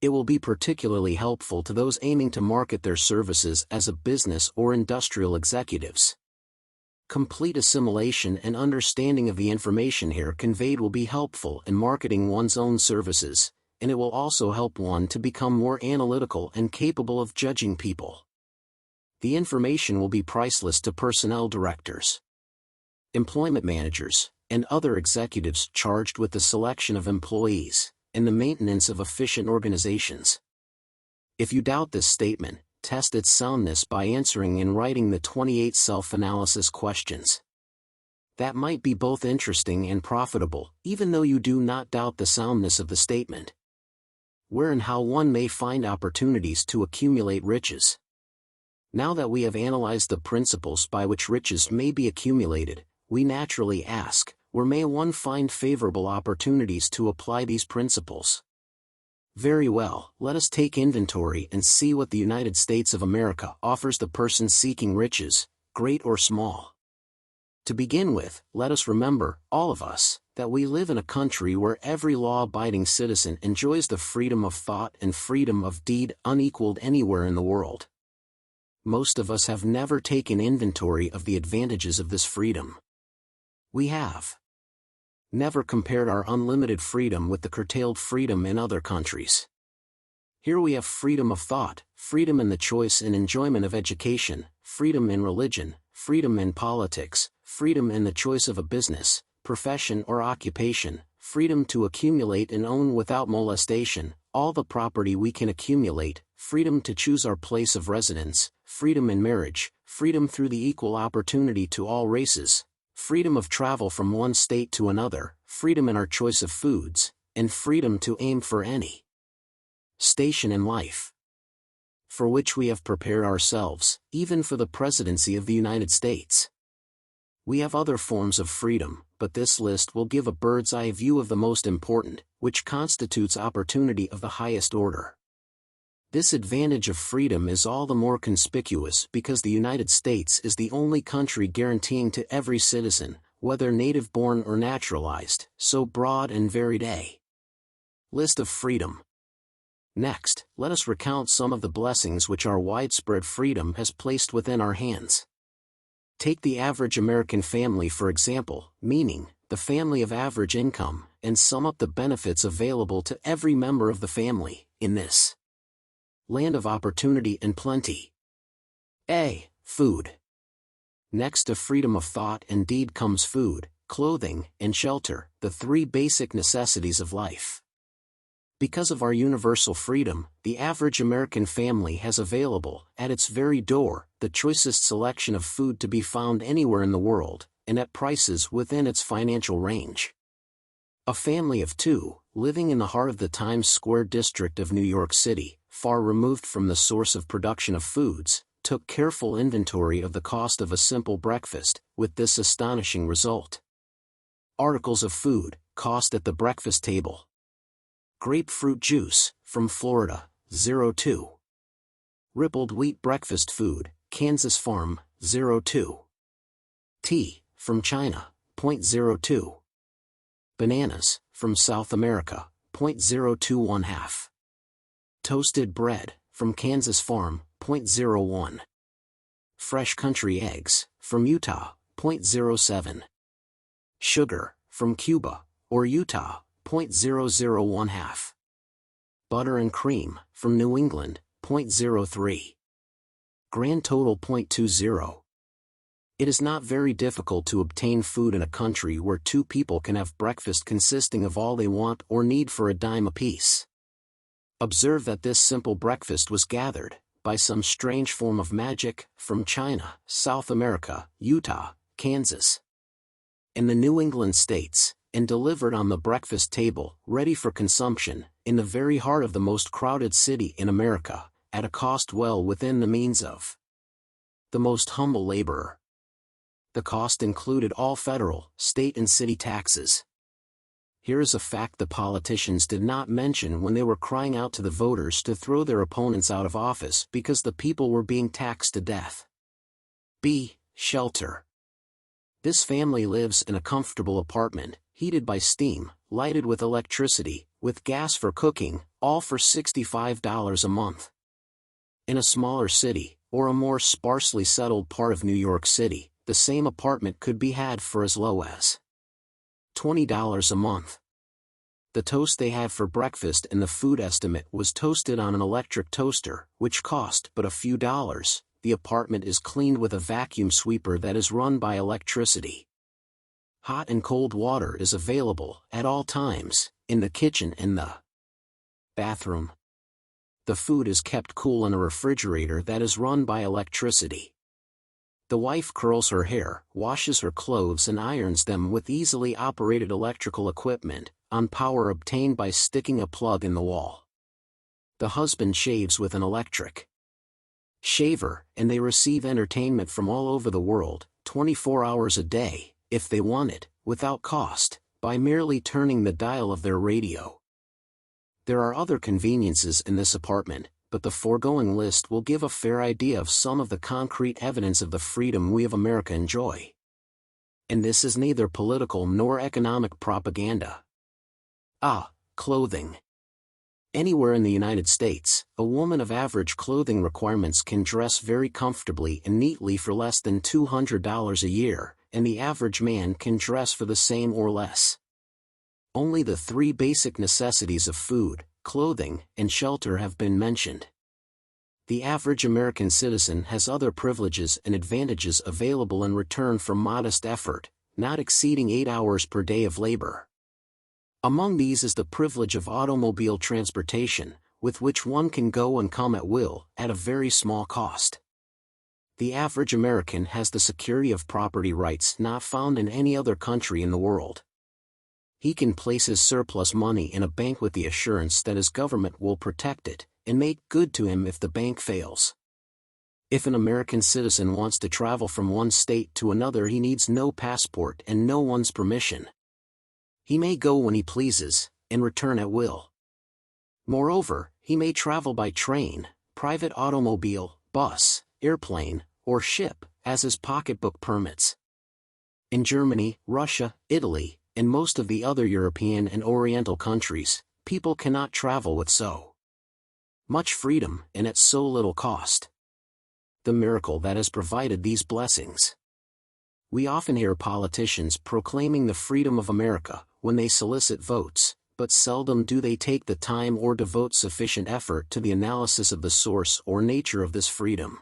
It will be particularly helpful to those aiming to market their services as a business or industrial executives. Complete assimilation and understanding of the information here conveyed will be helpful in marketing one's own services, and it will also help one to become more analytical and capable of judging people. The information will be priceless to personnel directors, employment managers, and other executives charged with the selection of employees and the maintenance of efficient organizations. If you doubt this statement, test its soundness by answering in writing the 28 self-analysis questions. That might be both interesting and profitable, even though you do not doubt the soundness of the statement. Where and how one may find opportunities to accumulate riches. Now that we have analyzed the principles by which riches may be accumulated, we naturally ask, where may one find favorable opportunities to apply these principles? Very well, let us take inventory and see what the United States of America offers the person seeking riches, great or small. To begin with, let us remember, all of us, that we live in a country where every law-abiding citizen enjoys the freedom of thought and freedom of deed unequaled anywhere in the world. Most of us have never taken inventory of the advantages of this freedom. We have never compared our unlimited freedom with the curtailed freedom in other countries. Here we have freedom of thought, freedom in the choice and enjoyment of education, freedom in religion, freedom in politics, freedom in the choice of a business, profession or occupation, freedom to accumulate and own without molestation, all the property we can accumulate, freedom to choose our place of residence, freedom in marriage, freedom through the equal opportunity to all races, freedom of travel from one state to another, freedom in our choice of foods, and freedom to aim for any station in life for which we have prepared ourselves, even for the presidency of the United States. We have other forms of freedom, but this list will give a bird's-eye view of the most important, which constitutes opportunity of the highest order. This advantage of freedom is all the more conspicuous because the United States is the only country guaranteeing to every citizen, whether native-born or naturalized, so broad and varied a list of freedom. Next, let us recount some of the blessings which our widespread freedom has placed within our hands. Take the average American family for example, meaning, the family of average income, and sum up the benefits available to every member of the family, in this land of opportunity and plenty. A. Food. Next to freedom of thought and deed comes food, clothing, and shelter, the three basic necessities of life. Because of our universal freedom, the average American family has available, at its very door, the choicest selection of food to be found anywhere in the world, and at prices within its financial range. A family of two, living in the heart of the Times Square district of New York City, far removed from the source of production of foods, took careful inventory of the cost of a simple breakfast, with this astonishing result. Articles of food, cost at the breakfast table. Grapefruit juice, from Florida, 0.02. Rippled wheat breakfast food, Kansas Farm, 0.2. Tea, from China, 0.02. Bananas, from South America, 0.021. Toasted bread, from Kansas Farm, 0.01. Fresh country eggs, from Utah, 0.07. Sugar, from Cuba, or Utah, 0.001. Butter and cream, from New England, 0.03. Grand total 0.20. It is not very difficult to obtain food in a country where two people can have breakfast consisting of all they want or need for a dime apiece. Observe that this simple breakfast was gathered, by some strange form of magic, from China, South America, Utah, Kansas, and the New England states, and delivered on the breakfast table, ready for consumption, in the very heart of the most crowded city in America, at a cost well within the means of the most humble laborer. The cost included all federal, state and city taxes. Here is a fact the politicians did not mention when they were crying out to the voters to throw their opponents out of office because the people were being taxed to death. B. Shelter. This family lives in a comfortable apartment, heated by steam, lighted with electricity, with gas for cooking, all for $65 a month. In a smaller city, or a more sparsely settled part of New York City, the same apartment could be had for as low as $20 a month. The toast they had for breakfast and the food estimate was toasted on an electric toaster, which cost but a few dollars. The apartment is cleaned with a vacuum sweeper that is run by electricity. Hot and cold water is available, at all times, in the kitchen and the bathroom. The food is kept cool in a refrigerator that is run by electricity. The wife curls her hair, washes her clothes and irons them with easily operated electrical equipment, on power obtained by sticking a plug in the wall. The husband shaves with an electric shaver, and they receive entertainment from all over the world, 24 hours a day, if they want it, without cost, by merely turning the dial of their radio. There are other conveniences in this apartment, but the foregoing list will give a fair idea of some of the concrete evidence of the freedom we of America enjoy. And this is neither political nor economic propaganda. Clothing. Anywhere in the United States, a woman of average clothing requirements can dress very comfortably and neatly for less than $200 a year, and the average man can dress for the same or less. Only the three basic necessities of food, clothing, and shelter have been mentioned. The average American citizen has other privileges and advantages available in return for modest effort, not exceeding 8 hours per day of labor. Among these is the privilege of automobile transportation, with which one can go and come at will, at a very small cost. The average American has the security of property rights not found in any other country in the world. He can place his surplus money in a bank with the assurance that his government will protect it, and make good to him if the bank fails. If an American citizen wants to travel from one state to another, he needs no passport and no one's permission. He may go when he pleases, and return at will. Moreover, he may travel by train, private automobile, bus, airplane, or ship, as his pocketbook permits. In Germany, Russia, Italy, and most of the other European and Oriental countries, people cannot travel with so much freedom and at so little cost. The miracle that has provided these blessings. We often hear politicians proclaiming the freedom of America when they solicit votes, but seldom do they take the time or devote sufficient effort to the analysis of the source or nature of this freedom.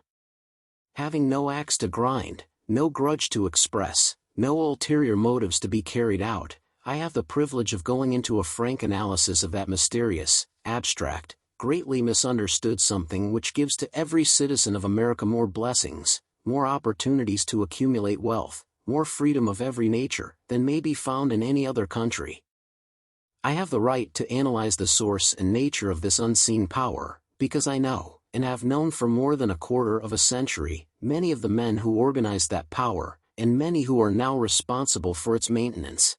Having no axe to grind, no grudge to express, no ulterior motives to be carried out, I have the privilege of going into a frank analysis of that mysterious, abstract, greatly misunderstood something which gives to every citizen of America more blessings, more opportunities to accumulate wealth, more freedom of every nature, than may be found in any other country. I have the right to analyze the source and nature of this unseen power, because I know, and have known for more than a quarter of a century, many of the men who organized that power, and many who are now responsible for its maintenance.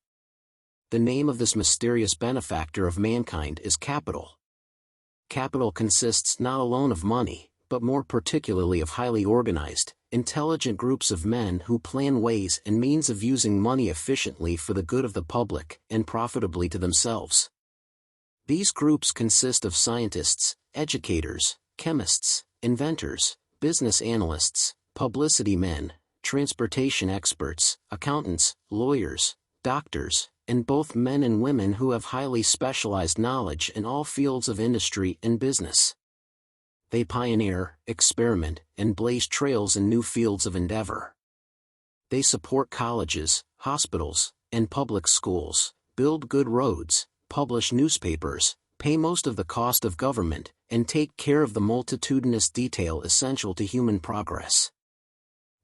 The name of this mysterious benefactor of mankind is capital. Capital consists not alone of money, but more particularly of highly organized, intelligent groups of men who plan ways and means of using money efficiently for the good of the public and profitably to themselves. These groups consist of scientists, educators, chemists, inventors, business analysts, publicity men, transportation experts, accountants, lawyers, doctors, and both men and women who have highly specialized knowledge in all fields of industry and business. They pioneer, experiment, and blaze trails in new fields of endeavor. They support colleges, hospitals, and public schools, build good roads, publish newspapers, pay most of the cost of government, and take care of the multitudinous detail essential to human progress.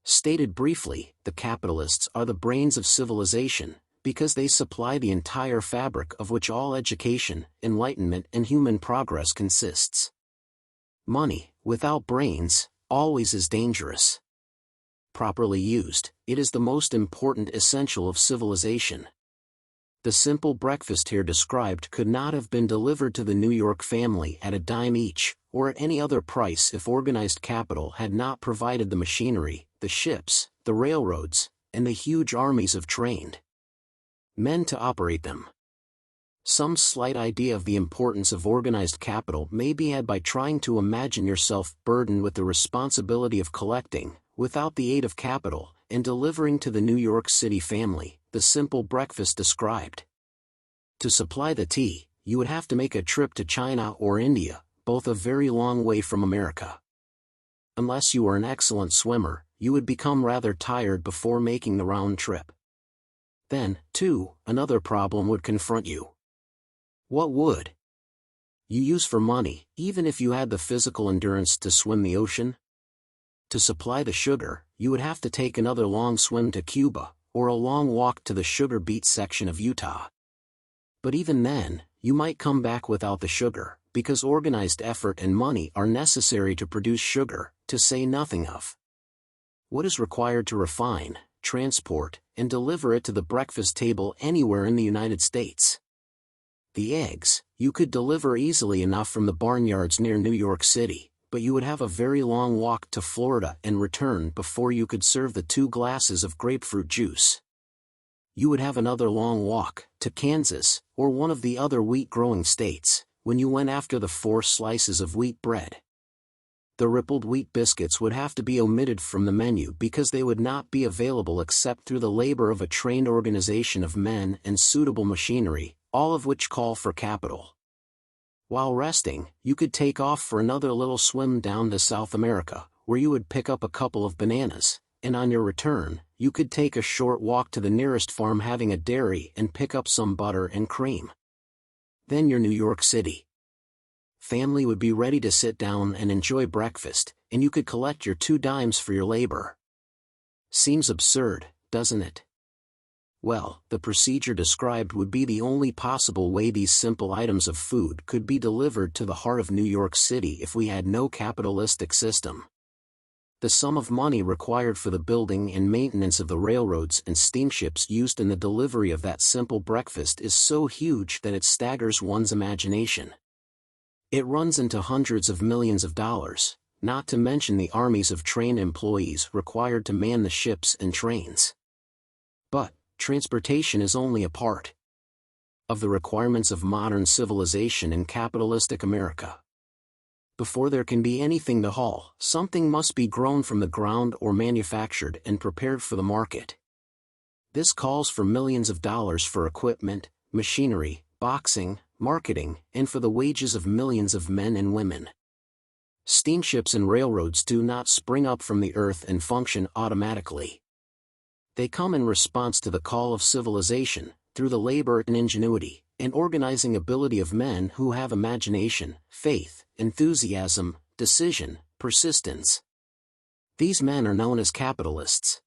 Stated briefly, the capitalists are the brains of civilization, because they supply the entire fabric of which all education, enlightenment, and human progress consists. Money, without brains, always is dangerous. Properly used, it is the most important essential of civilization. The simple breakfast here described could not have been delivered to the New York family at a dime each, or at any other price if organized capital had not provided the machinery, the ships, the railroads, and the huge armies of trained men to operate them. Some slight idea of the importance of organized capital may be had by trying to imagine yourself burdened with the responsibility of collecting, without the aid of capital, and delivering to the New York City family, the simple breakfast described. To supply the tea, you would have to make a trip to China or India, both a very long way from America. Unless you were an excellent swimmer, you would become rather tired before making the round trip. Then, too, another problem would confront you. What would you use for money, even if you had the physical endurance to swim the ocean? To supply the sugar, you would have to take another long swim to Cuba, or a long walk to the sugar beet section of Utah. But even then, you might come back without the sugar, because organized effort and money are necessary to produce sugar, to say nothing of what is required to refine, transport, and deliver it to the breakfast table anywhere in the United States. The eggs, you could deliver easily enough from the barnyards near New York City, but you would have a very long walk to Florida and return before you could serve the 2 glasses of grapefruit juice. You would have another long walk to Kansas, or one of the other wheat-growing states, when you went after the 4 slices of wheat bread. The rippled wheat biscuits would have to be omitted from the menu because they would not be available except through the labor of a trained organization of men and suitable machinery, all of which call for capital. While resting, you could take off for another little swim down to South America, where you would pick up a couple of bananas, and on your return, you could take a short walk to the nearest farm having a dairy and pick up some butter and cream. Then your New York City family would be ready to sit down and enjoy breakfast, and you could collect your 2 dimes for your labor. Seems absurd, doesn't it? Well, the procedure described would be the only possible way these simple items of food could be delivered to the heart of New York City if we had no capitalistic system. The sum of money required for the building and maintenance of the railroads and steamships used in the delivery of that simple breakfast is so huge that it staggers one's imagination. It runs into hundreds of millions of dollars, not to mention the armies of trained employees required to man the ships and trains. But transportation is only a part of the requirements of modern civilization in capitalistic America. Before there can be anything to haul, something must be grown from the ground or manufactured and prepared for the market. This calls for millions of dollars for equipment, machinery, boxing, marketing, and for the wages of millions of men and women. Steamships and railroads do not spring up from the earth and function automatically. They come in response to the call of civilization, through the labor and ingenuity, and organizing ability of men who have imagination, faith, enthusiasm, decision, persistence. These men are known as capitalists.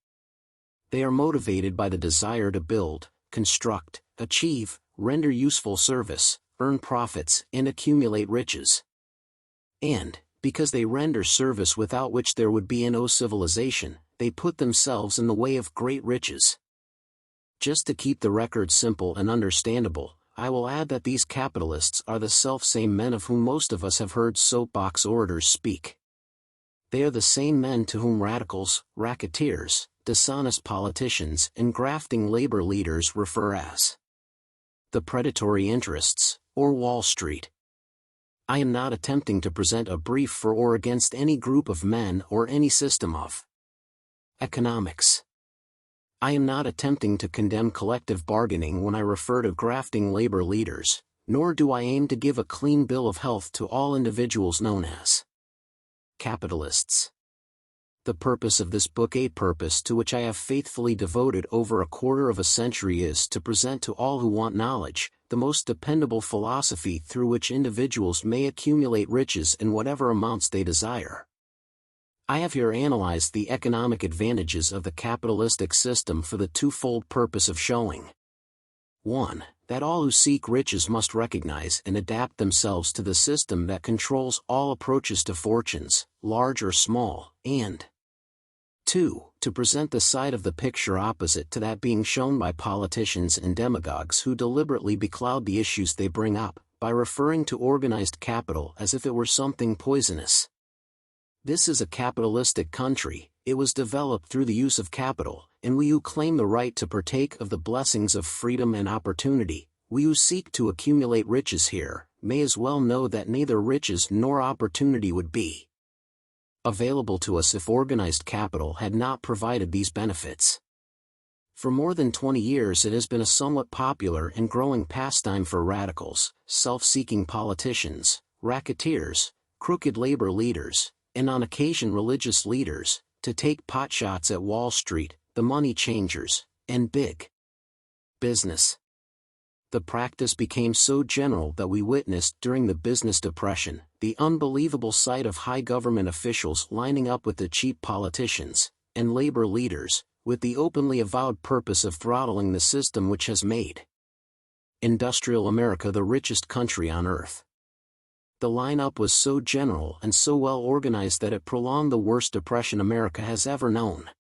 They are motivated by the desire to build, construct, achieve, render useful service, earn profits, and accumulate riches. And, because they render service without which there would be no civilization, they put themselves in the way of great riches. Just to keep the record simple and understandable, I will add that these capitalists are the self-same men of whom most of us have heard soapbox orators speak. They are the same men to whom radicals, racketeers, dishonest politicians and grafting labor leaders refer as the predatory interests, or Wall Street. I am not attempting to present a brief for or against any group of men or any system of economics. I am not attempting to condemn collective bargaining when I refer to grafting labor leaders, nor do I aim to give a clean bill of health to all individuals known as capitalists. The purpose of this book, a purpose to which I have faithfully devoted over a quarter of a century, is to present to all who want knowledge, the most dependable philosophy through which individuals may accumulate riches in whatever amounts they desire. I have here analyzed the economic advantages of the capitalistic system for the twofold purpose of showing 1. That all who seek riches must recognize and adapt themselves to the system that controls all approaches to fortunes, large or small, and 2. To present the side of the picture opposite to that being shown by politicians and demagogues who deliberately becloud the issues they bring up, by referring to organized capital as if it were something poisonous. This is a capitalistic country. It was developed through the use of capital, and we who claim the right to partake of the blessings of freedom and opportunity, we who seek to accumulate riches here, may as well know that neither riches nor opportunity would be available to us if organized capital had not provided these benefits. For more than 20 years it has been a somewhat popular and growing pastime for radicals, self-seeking politicians, racketeers, crooked labor leaders, and on occasion religious leaders, to take potshots at Wall Street, the money changers, and big business. The practice became so general that we witnessed during the business depression the unbelievable sight of high government officials lining up with the cheap politicians and labor leaders, with the openly avowed purpose of throttling the system which has made industrial America the richest country on earth. The lineup was so general and so well organized that it prolonged the worst depression America has ever known.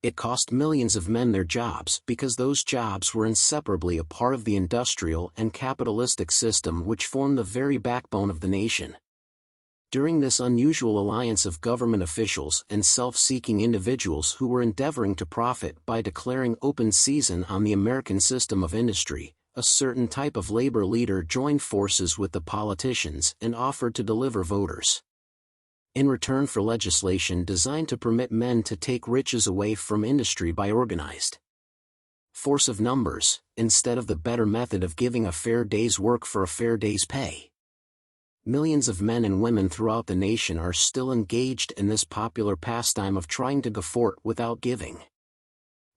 It cost millions of men their jobs because those jobs were inseparably a part of the industrial and capitalistic system which formed the very backbone of the nation. During this unusual alliance of government officials and self-seeking individuals who were endeavoring to profit by declaring open season on the American system of industry, a certain type of labor leader joined forces with the politicians and offered to deliver voters in return for legislation designed to permit men to take riches away from industry by organized force of numbers, instead of the better method of giving a fair day's work for a fair day's pay. Millions of men and women throughout the nation are still engaged in this popular pastime of trying to gavort without giving.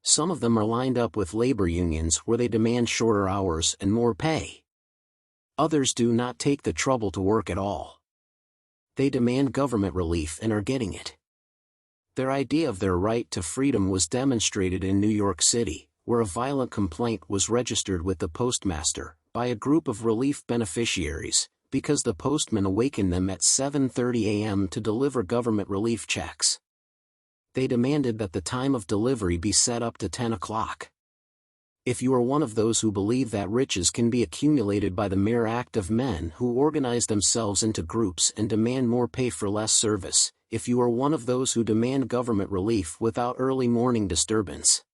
Some of them are lined up with labor unions where they demand shorter hours and more pay. Others do not take the trouble to work at all. They demand government relief and are getting it. Their idea of their right to freedom was demonstrated in New York City, where a violent complaint was registered with the postmaster by a group of relief beneficiaries, because the postman awakened them at 7:30 a.m. to deliver government relief checks. They demanded that the time of delivery be set up to 10 o'clock. If you are one of those who believe that riches can be accumulated by the mere act of men who organize themselves into groups and demand more pay for less service, if you are one of those who demand government relief without early morning disturbance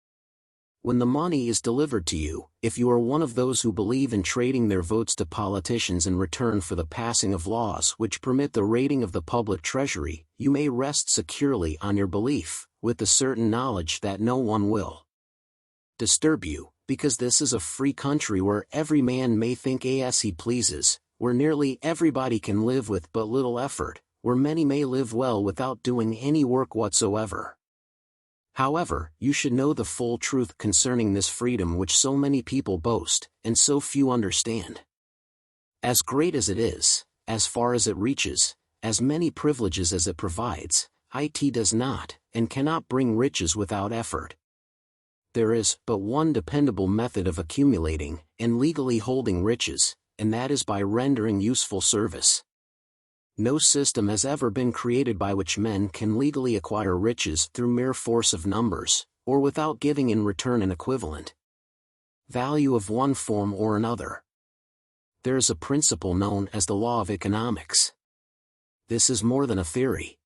when the money is delivered to you, if you are one of those who believe in trading their votes to politicians in return for the passing of laws which permit the raiding of the public treasury, you may rest securely on your belief, with the certain knowledge that no one will disturb you, because this is a free country where every man may think as he pleases, where nearly everybody can live with but little effort, where many may live well without doing any work whatsoever. However, you should know the full truth concerning this freedom which so many people boast, and so few understand. As great as it is, as far as it reaches, as many privileges as it provides, it does not, and cannot bring riches without effort. There is but one dependable method of accumulating and legally holding riches, and that is by rendering useful service. No system has ever been created by which men can legally acquire riches through mere force of numbers, or without giving in return an equivalent value of one form or another. there is a principle known as the law of economics. This is more than a theory.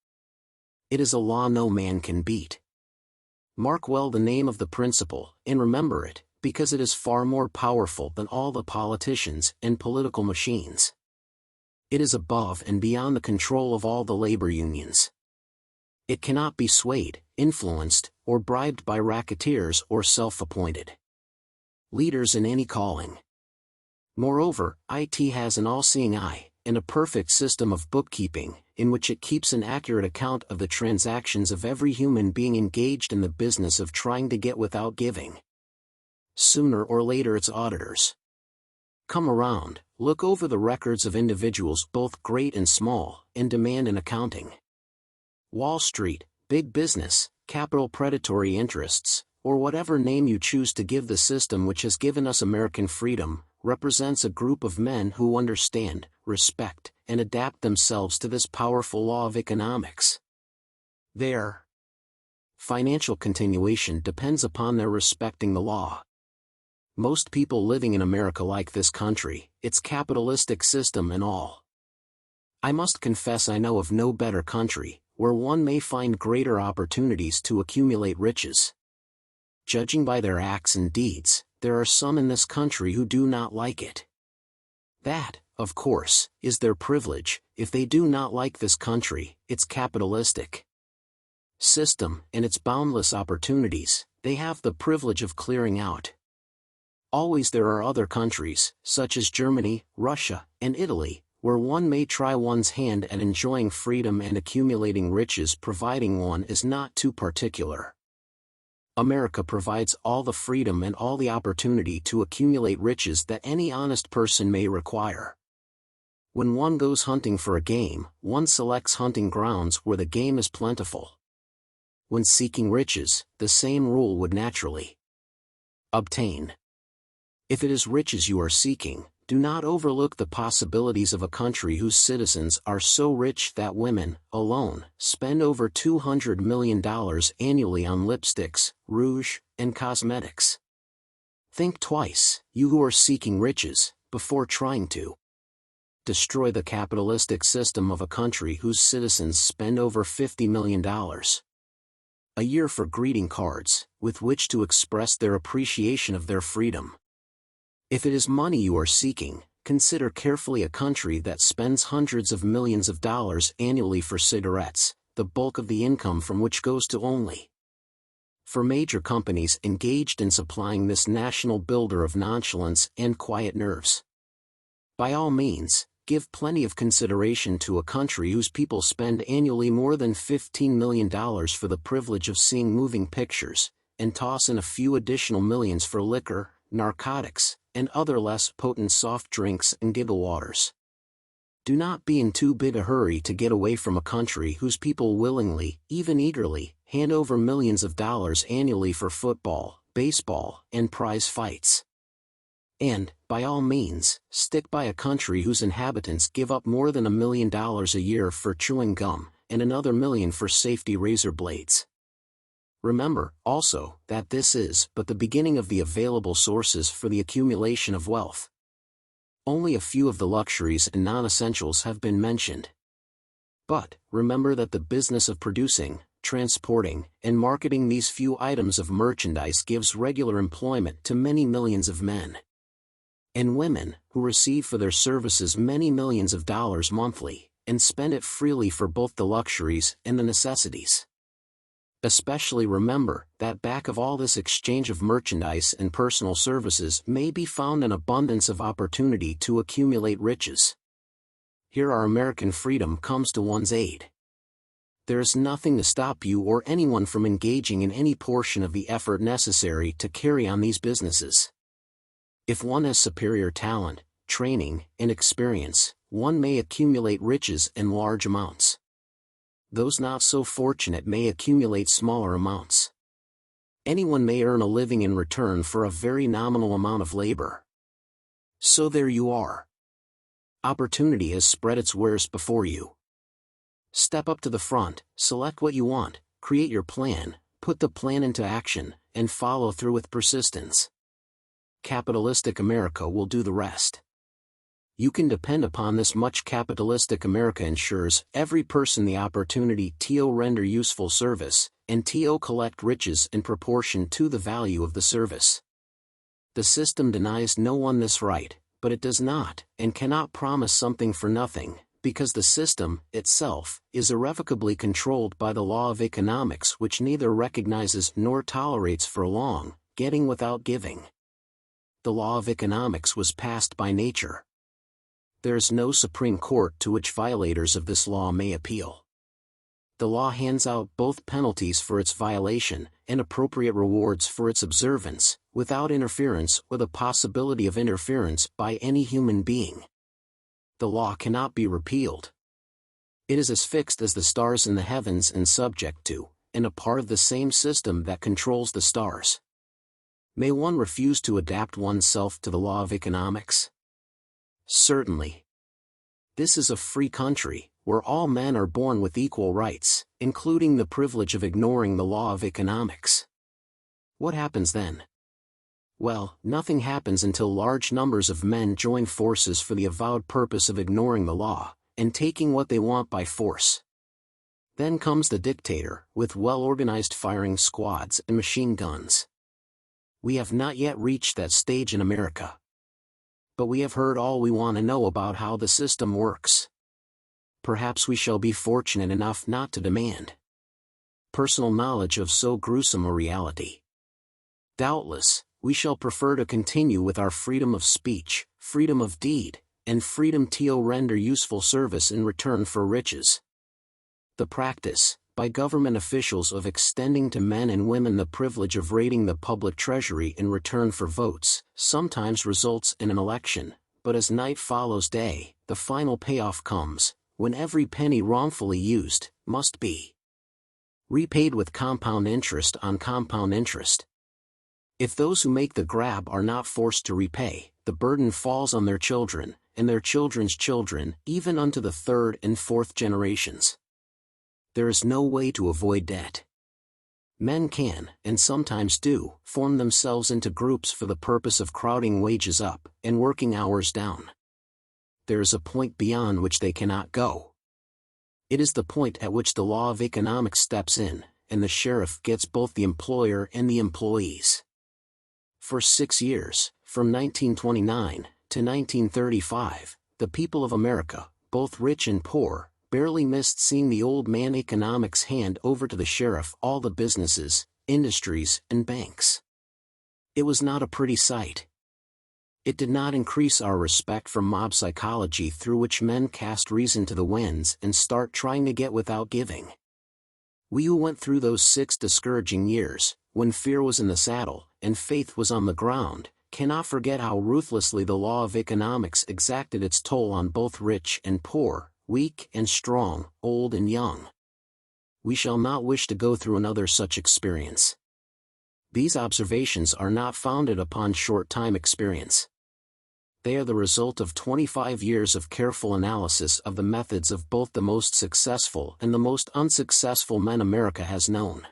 It is a law no man can beat. Mark well the name of the principle, and remember it, because it is far more powerful than all the politicians and political machines. It is above and beyond the control of all the labor unions. It cannot be swayed, influenced, or bribed by racketeers or self-appointed leaders in any calling. Moreover, IT has an all-seeing eye, and a perfect system of bookkeeping, in which it keeps an accurate account of the transactions of every human being engaged in the business of trying to get without giving. Sooner or later its auditors come around, look over the records of individuals both great and small, and demand an accounting. Wall Street, big business, capital predatory interests, or whatever name you choose to give the system which has given us American freedom, represents a group of men who understand, respect, and adapt themselves to this powerful law of economics. Their financial continuation depends upon their respecting the law. Most people living in America like this country, its capitalistic system and all. I must confess I know of no better country, where one may find greater opportunities to accumulate riches. Judging by their acts and deeds, there are some in this country who do not like it. That, of course, is their privilege. If they do not like this country, its capitalistic system, and its boundless opportunities, they have the privilege of clearing out. Always there are other countries, such as Germany, Russia, and Italy, where one may try one's hand at enjoying freedom and accumulating riches providing one is not too particular. America provides all the freedom and all the opportunity to accumulate riches that any honest person may require. When one goes hunting for a game, one selects hunting grounds where the game is plentiful. When seeking riches, the same rule would naturally obtain. If it is riches you are seeking, do not overlook the possibilities of a country whose citizens are so rich that women, alone, spend over $200 million annually on lipsticks, rouge, and cosmetics. Think twice, you who are seeking riches, before trying to destroy the capitalistic system of a country whose citizens spend over $50 million a year for greeting cards, with which to express their appreciation of their freedom. If it is money you are seeking, consider carefully a country that spends hundreds of millions of dollars annually for cigarettes, the bulk of the income from which goes to only for major companies engaged in supplying this national builder of nonchalance and quiet nerves. By all means, give plenty of consideration to a country whose people spend annually more than $15 million for the privilege of seeing moving pictures, and toss in a few additional millions for liquor, narcotics, and other less potent soft drinks and giggle waters. Do not be in too big a hurry to get away from a country whose people willingly, even eagerly, hand over millions of dollars annually for football, baseball, and prize fights. And, by all means, stick by a country whose inhabitants give up more than $1 million a year for chewing gum, and another $1 million for safety razor blades. Remember, also, that this is but the beginning of the available sources for the accumulation of wealth. Only a few of the luxuries and non-essentials have been mentioned. But, remember that the business of producing, transporting, and marketing these few items of merchandise gives regular employment to many millions of men and women, who receive for their services many millions of dollars monthly, and spend it freely for both the luxuries and the necessities. Especially remember that back of all this exchange of merchandise and personal services may be found an abundance of opportunity to accumulate riches. Here our American freedom comes to one's aid. There is nothing to stop you or anyone from engaging in any portion of the effort necessary to carry on these businesses. If one has superior talent, training, and experience, one may accumulate riches in large amounts. Those not so fortunate may accumulate smaller amounts. Anyone may earn a living in return for a very nominal amount of labor. So there you are. Opportunity has spread its wares before you. Step up to the front, select what you want, create your plan, put the plan into action, and follow through with persistence. Capitalistic America will do the rest. You can depend upon this much. Capitalistic America ensures every person the opportunity to render useful service, and to collect riches in proportion to the value of the service. The system denies no one this right, but it does not, and cannot promise something for nothing, because the system, itself, is irrevocably controlled by the law of economics, which neither recognizes nor tolerates for long, getting without giving. The law of economics was passed by nature. There is no Supreme Court to which violators of this law may appeal. The law hands out both penalties for its violation and appropriate rewards for its observance, without interference or the possibility of interference by any human being. The law cannot be repealed. It is as fixed as the stars in the heavens and subject to, and a part of the same system that controls the stars. May one refuse to adapt oneself to the law of economics? Certainly. This is a free country, where all men are born with equal rights, including the privilege of ignoring the law of economics. What happens then? Well, nothing happens until large numbers of men join forces for the avowed purpose of ignoring the law, and taking what they want by force. Then comes the dictator, with well-organized firing squads and machine guns. We have not yet reached that stage in America. But we have heard all we want to know about how the system works. Perhaps we shall be fortunate enough not to demand personal knowledge of so gruesome a reality. Doubtless, we shall prefer to continue with our freedom of speech, freedom of deed, and freedom to render useful service in return for riches. The practice, by government officials, of extending to men and women the privilege of raiding the public treasury in return for votes, sometimes results in an election, but as night follows day, the final payoff comes, when every penny wrongfully used must be repaid with compound interest on compound interest. If those who make the grab are not forced to repay, the burden falls on their children, and their children's children, even unto the third and fourth generations. There is no way to avoid debt. Men can, and sometimes do, form themselves into groups for the purpose of crowding wages up, and working hours down. There is a point beyond which they cannot go. It is the point at which the law of economics steps in, and the sheriff gets both the employer and the employees. For 6 years, from 1929 to 1935, the people of America, both rich and poor, barely missed seeing the old man economics hand over to the sheriff all the businesses, industries, and banks. It was not a pretty sight. It did not increase our respect for mob psychology, through which men cast reason to the winds and start trying to get without giving. We who went through those 6 discouraging years, when fear was in the saddle, and faith was on the ground, cannot forget how ruthlessly the law of economics exacted its toll on both rich and poor, weak and strong, old and young. We shall not wish to go through another such experience. These observations are not founded upon short-time experience. They are the result of 25 years of careful analysis of the methods of both the most successful and the most unsuccessful men America has known.